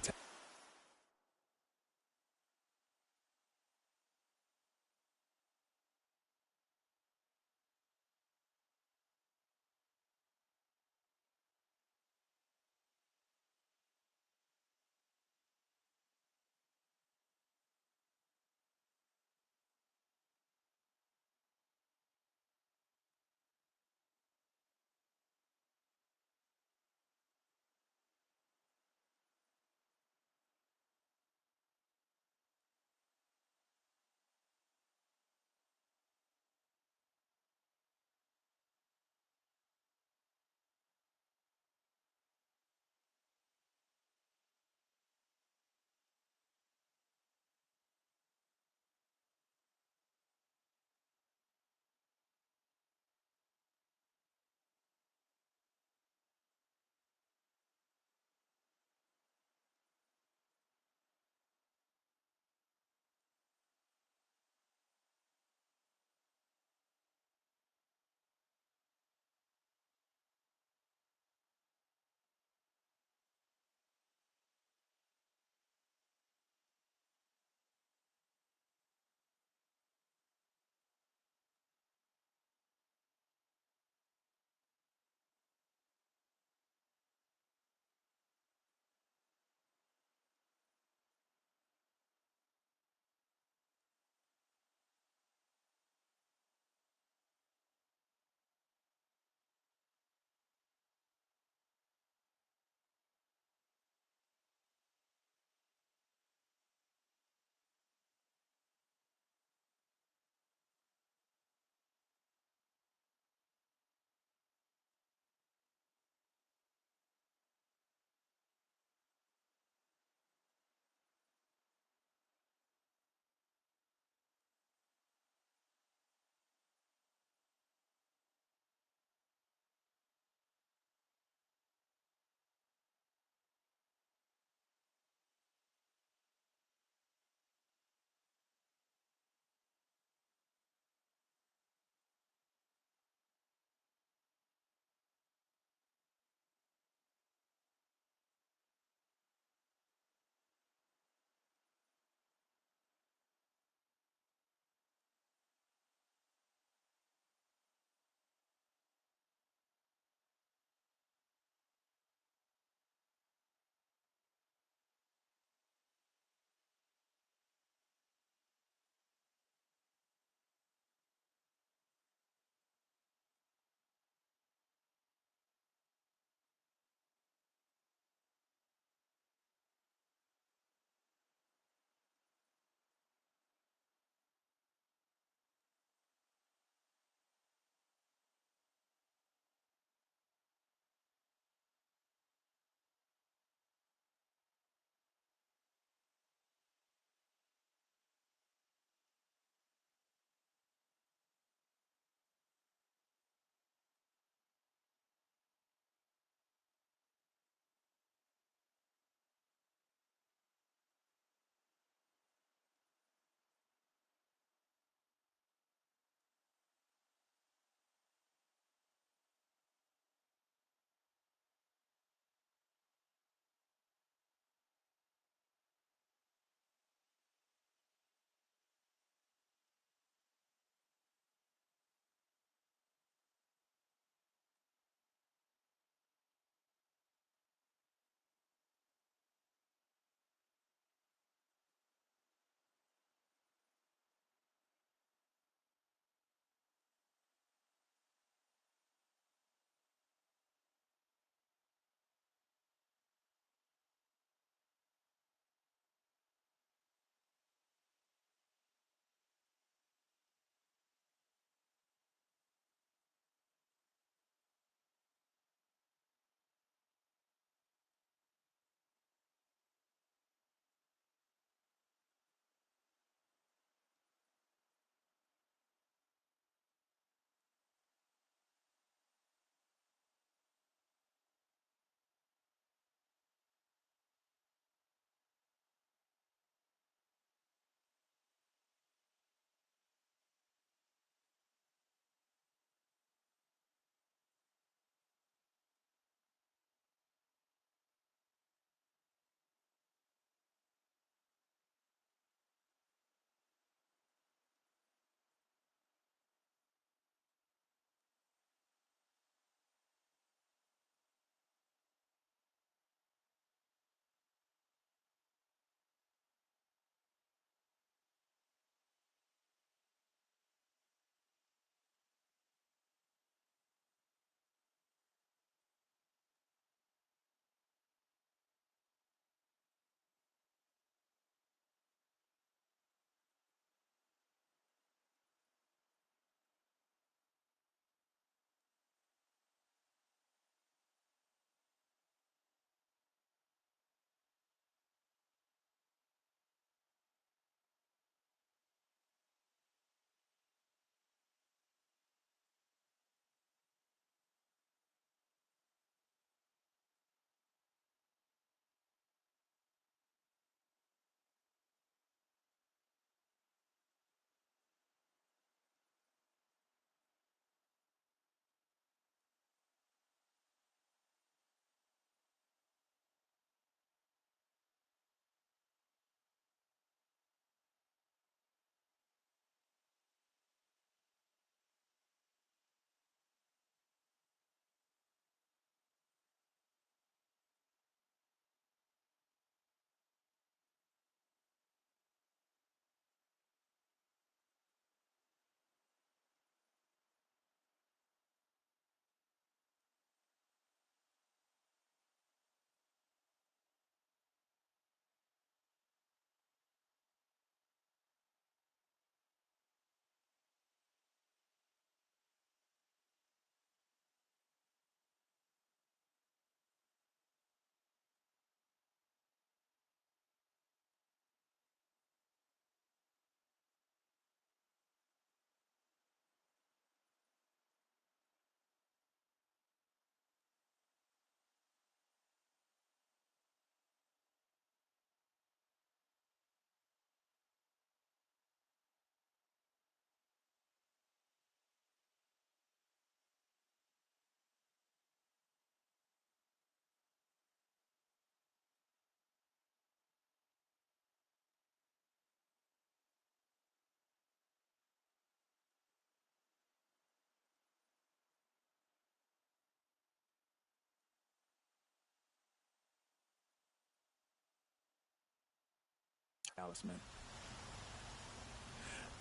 talisman.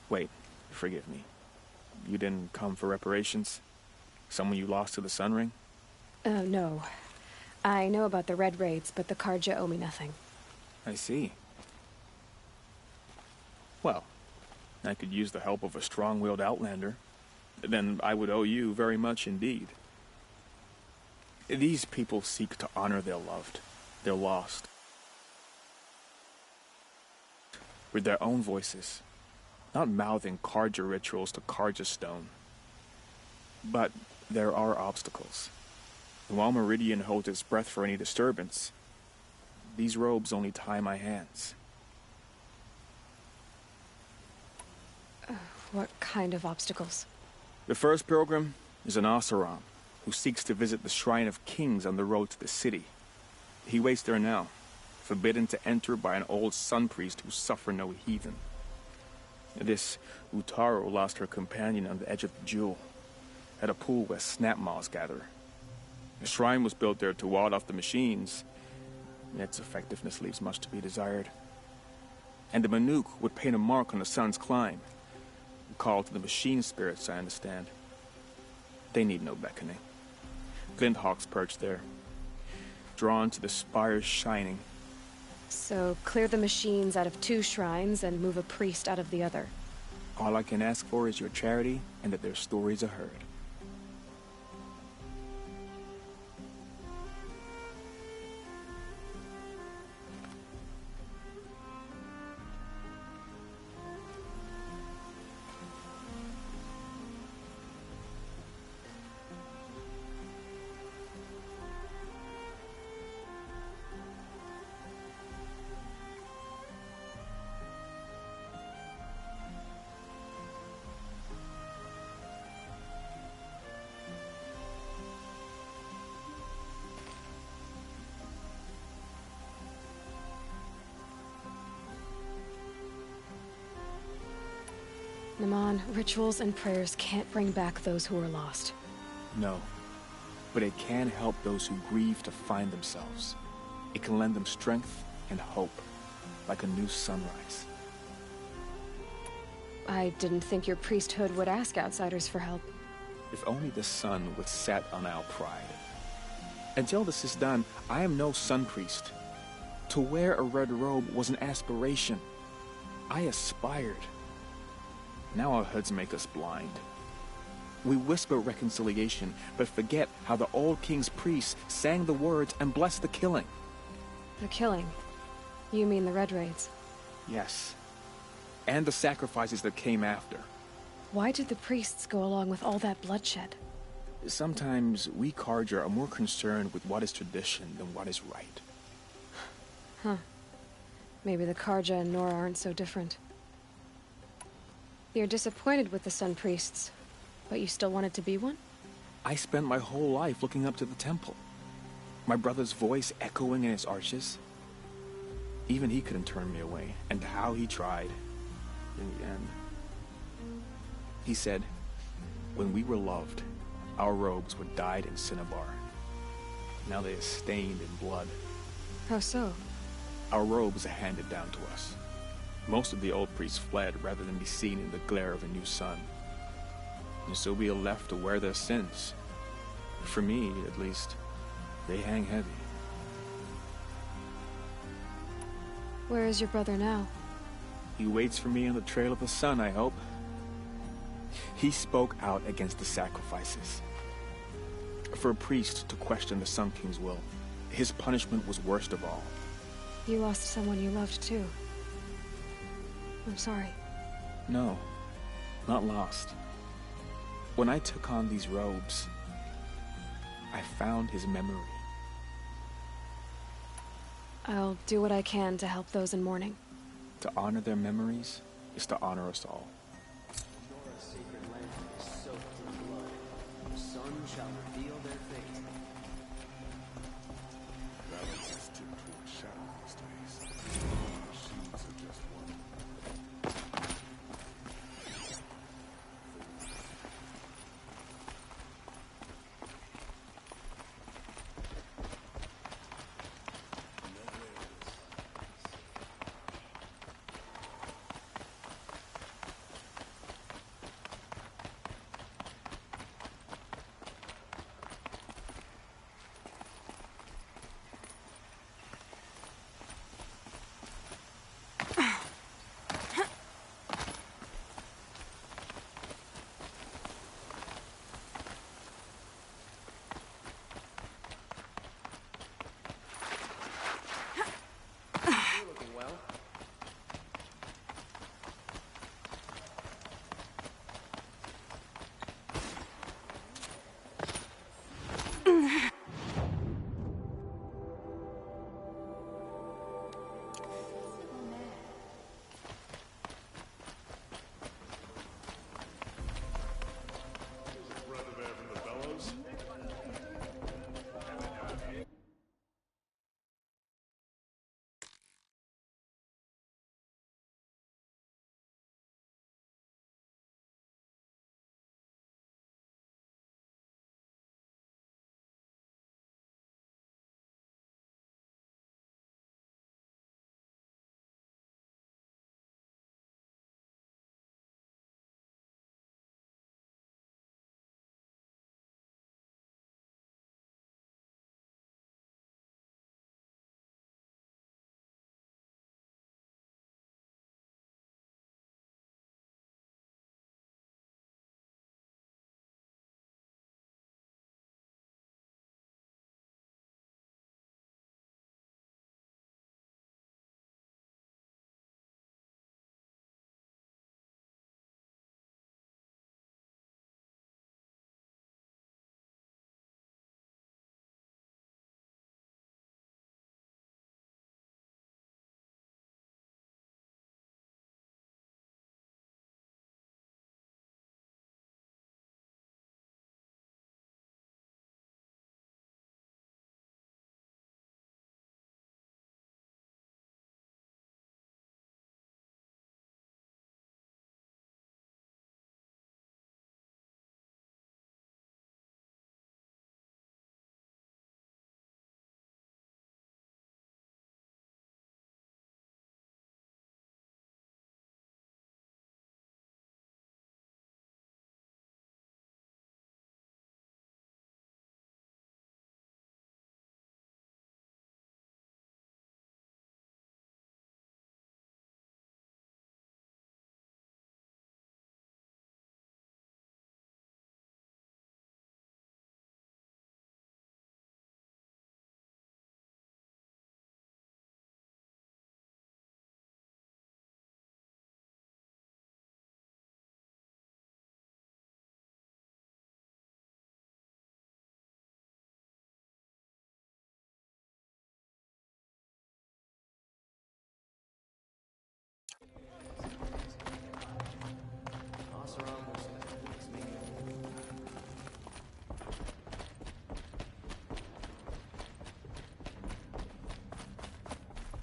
Wait, forgive me. You didn't come for reparations? Someone you lost to the Sun Ring? No. I know about the Red Raids, but the Karja owe me nothing. I see. Well, I could use the help of a strong-willed outlander. Then I would owe you very much indeed. These people seek to honor their loved, their lost, with their own voices, not mouthing Karja rituals to Karja stone. But there are obstacles. And while Meridian holds its breath for any disturbance, these robes only tie my hands. What kind of obstacles? The first pilgrim is an Oseram, who seeks to visit the Shrine of Kings on the road to the city. He waits there now, forbidden to enter by an old sun priest who suffer no heathen. This Utaro lost her companion on the edge of the jewel, at a pool where snap moths gather. The shrine was built there to ward off the machines. Its effectiveness leaves much to be desired. And the Manuk would paint a mark on the sun's climb. A call to the machine spirits, I understand. They need no beckoning. Glinthawks perch there, drawn to the spire's shining. So, clear the machines out of 2 shrines and move a priest out of the other. All I can ask for is your charity and that their stories are heard. Naman, rituals and prayers can't bring back those who are lost. No, but it can help those who grieve to find themselves. It can lend them strength and hope, like a new sunrise. I didn't think your priesthood would ask outsiders for help. If only the sun would set on our pride. Until this is done, I am no sun priest. To wear a red robe was an aspiration. I aspired. Now our hoods make us blind. We whisper reconciliation, but forget how the old king's priests sang the words and blessed the killing. The killing? You mean the Red Raids? Yes. And the sacrifices that came after. Why did the priests go along with all that bloodshed? Sometimes we Karja are more concerned with what is tradition than what is right. Huh. Maybe the Karja and Nora aren't so different. You're disappointed with the Sun Priests, but you still wanted to be one? I spent my whole life looking up to the temple. My brother's voice echoing in its arches. Even he couldn't turn me away, and how he tried. In the end, he said, when we were loved, our robes were dyed in cinnabar. Now they are stained in blood. How so? Our robes are handed down to us. Most of the old priests fled rather than be seen in the glare of a new sun. And so we are left to wear their sins. For me, at least, they hang heavy. Where is your brother now? He waits for me on the trail of the sun, I hope. He spoke out against the sacrifices. For a priest to question the Sun King's will, his punishment was worst of all. You lost someone you loved too. I'm sorry. No, not lost. When I took on these robes, I found his memory. I'll do what I can to help those in mourning. To honor their memories is to honor us all. Nora's sacred lantern is soaked in blood. The sun shall reveal their fate. Balance is tipped toward shadow these days. Machines are just one. Breath of air from the bellows.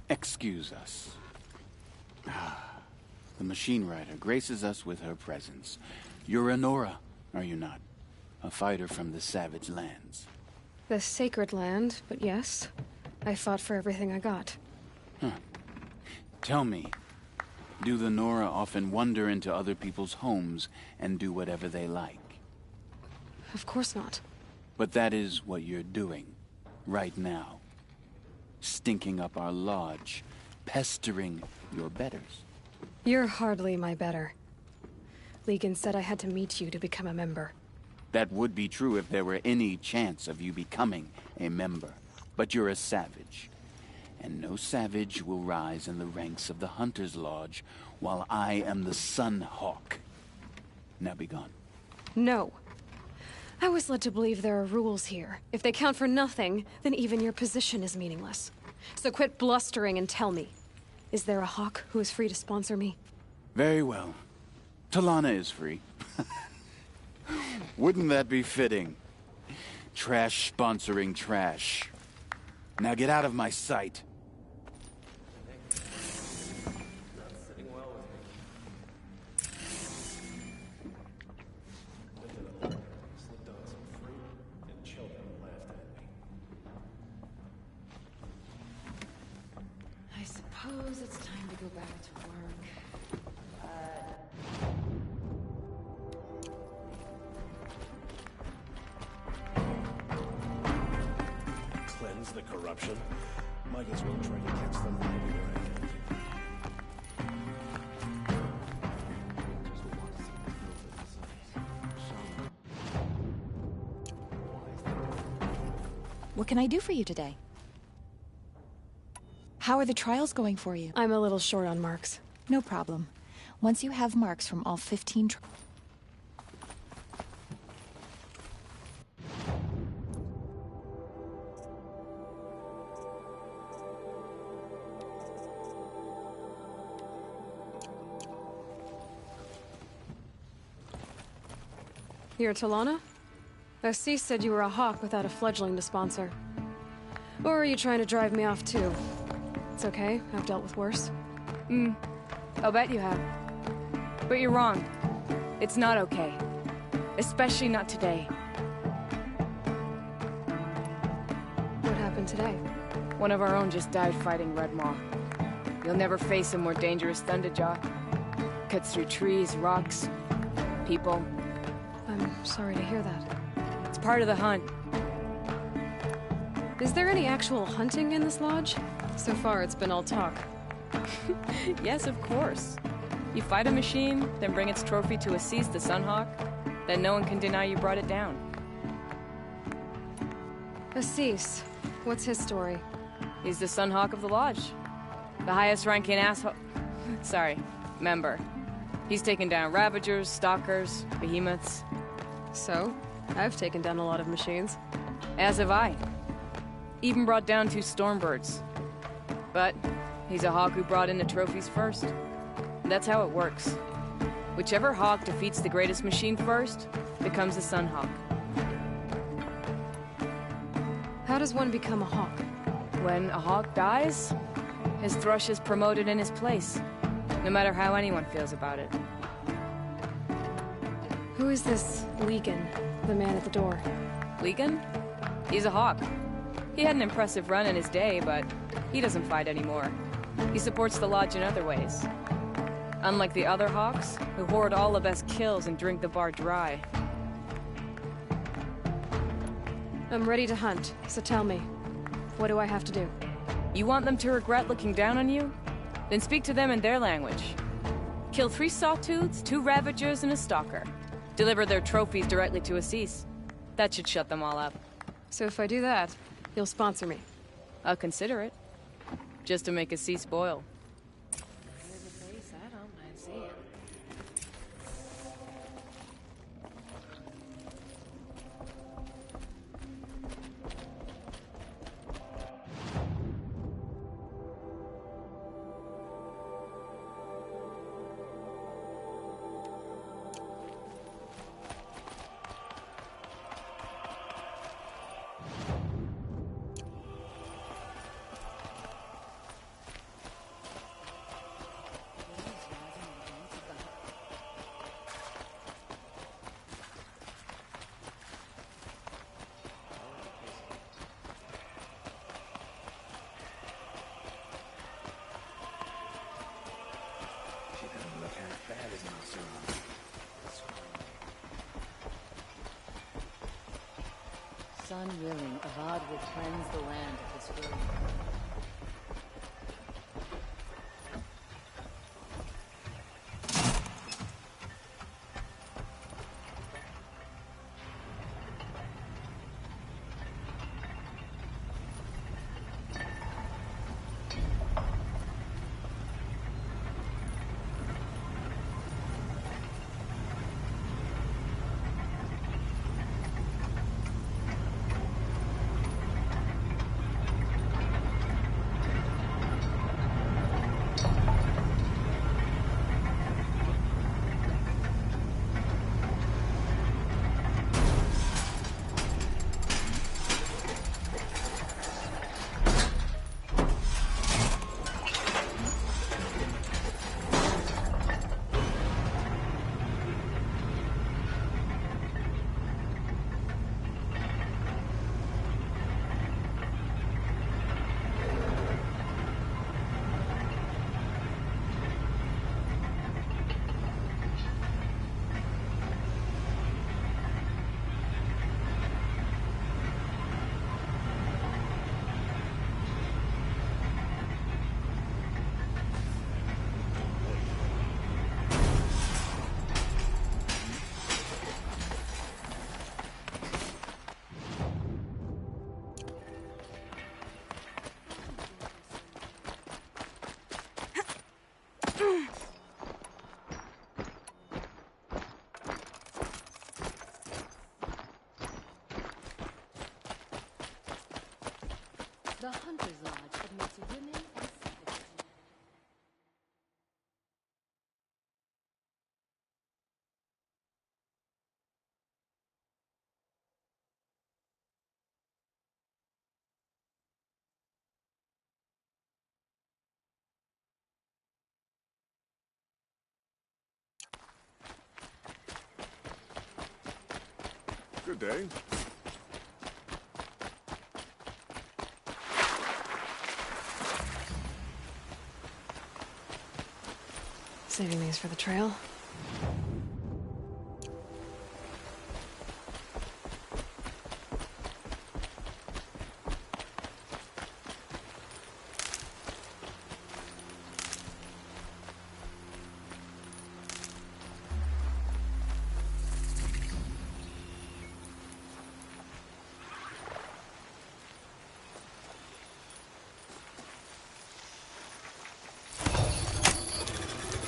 Excuse us. The machine rider graces us with her presence. You're a Nora, are you not? A fighter from the savage lands. The sacred land, but yes. I fought for everything I got. Huh. Tell me, do the Nora often wander into other people's homes and do whatever they like? Of course not. But that is what you're doing, right now. Stinking up our lodge, pestering your betters. You're hardly my better. Legan said I had to meet you to become a member. That would be true if there were any chance of you becoming a member. But you're a savage. And no savage will rise in the ranks of the Hunter's Lodge while I am the Sun Hawk. Now be gone. No. I was led to believe there are rules here. If they count for nothing, then even your position is meaningless. So quit blustering and tell me. Is there a Hawk who is free to sponsor me? Very well. Talana is free. Wouldn't that be fitting? Trash sponsoring trash. Now get out of my sight. I suppose it's time to go back to work. Cleanse the corruption? Might as well try to catch them anywhere I can. What can I do for you today? How are the trials going for you? I'm a little short on marks. No problem. Once you have marks from all 15 You're Talana? Assis said you were a hawk without a fledgling to sponsor. Or are you trying to drive me off too? It's okay, I've dealt with worse. I'll bet you have. But you're wrong. It's not okay. Especially not today. What happened today? One of our own just died fighting Red Maw. You'll never face a more dangerous Thunderjaw. Cuts through trees, rocks, people. I'm sorry to hear that. It's part of the hunt. Is there any actual hunting in this lodge? So far, it's been all talk. Yes, of course. You fight a machine, then bring its trophy to Assis the Sunhawk, then no one can deny you brought it down. Assis, what's his story? He's the Sunhawk of the Lodge. The highest ranking member. He's taken down Ravagers, Stalkers, Behemoths. So, I've taken down a lot of machines. As have I. Even brought down 2 Stormbirds. But he's a hawk who brought in the trophies first. That's how it works. Whichever hawk defeats the greatest machine first becomes a Sunhawk. How does one become a hawk? When a hawk dies, his thrush is promoted in his place, no matter how anyone feels about it. Who is this Legan, the man at the door? Legan? He's a hawk. He had an impressive run in his day, but he doesn't fight anymore. He supports the Lodge in other ways. Unlike the other hawks, who hoard all the best kills and drink the bar dry. I'm ready to hunt, so tell me, what do I have to do? You want them to regret looking down on you? Then speak to them in their language. Kill 3 Sawtooths, 2 Ravagers, and a Stalker. Deliver their trophies directly to Assis. That should shut them all up. So if I do that, you'll sponsor me? I'll consider it. Just to make Assis boil. There's a face I don't mind seeing. Sun willing, Avad will cleanse the land of this ruin. The Hunter's Lodge admits women and savages. Good day. Saving these for the trail.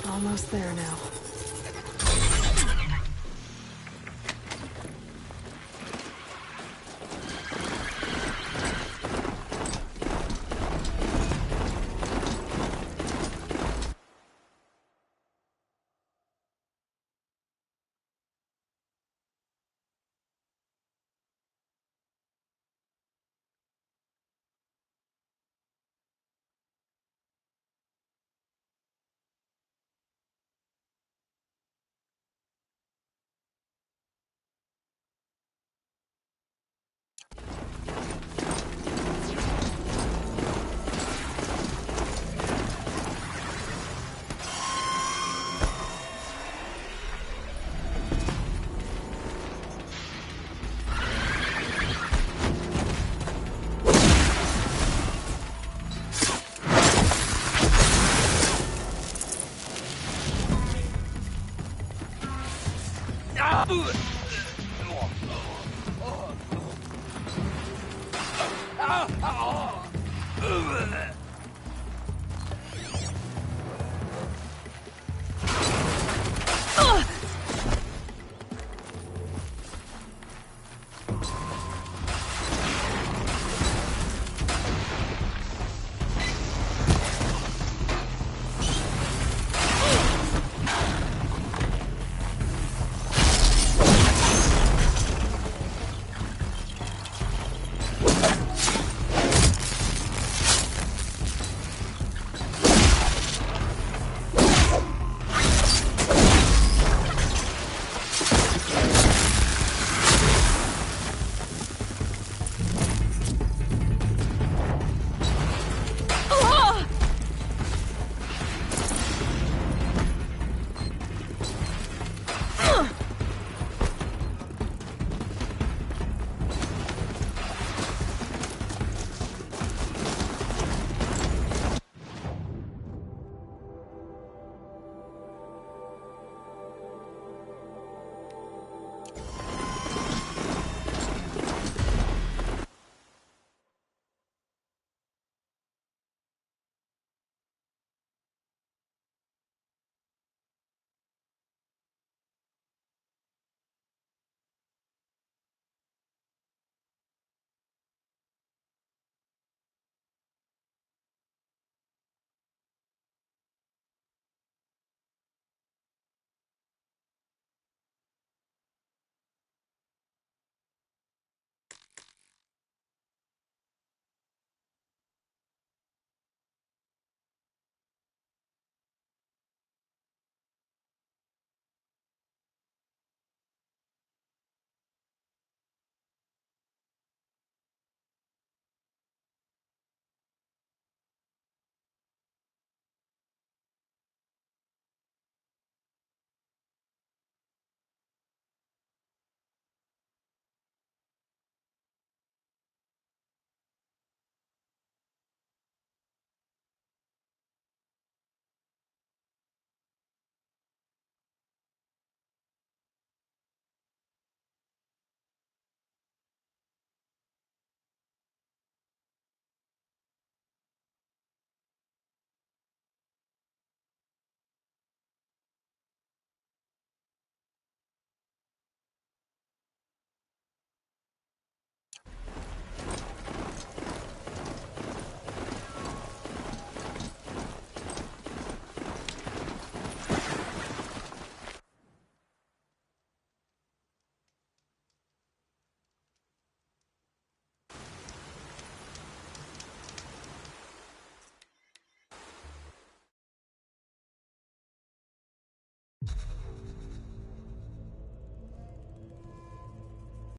Almost there now. Ah!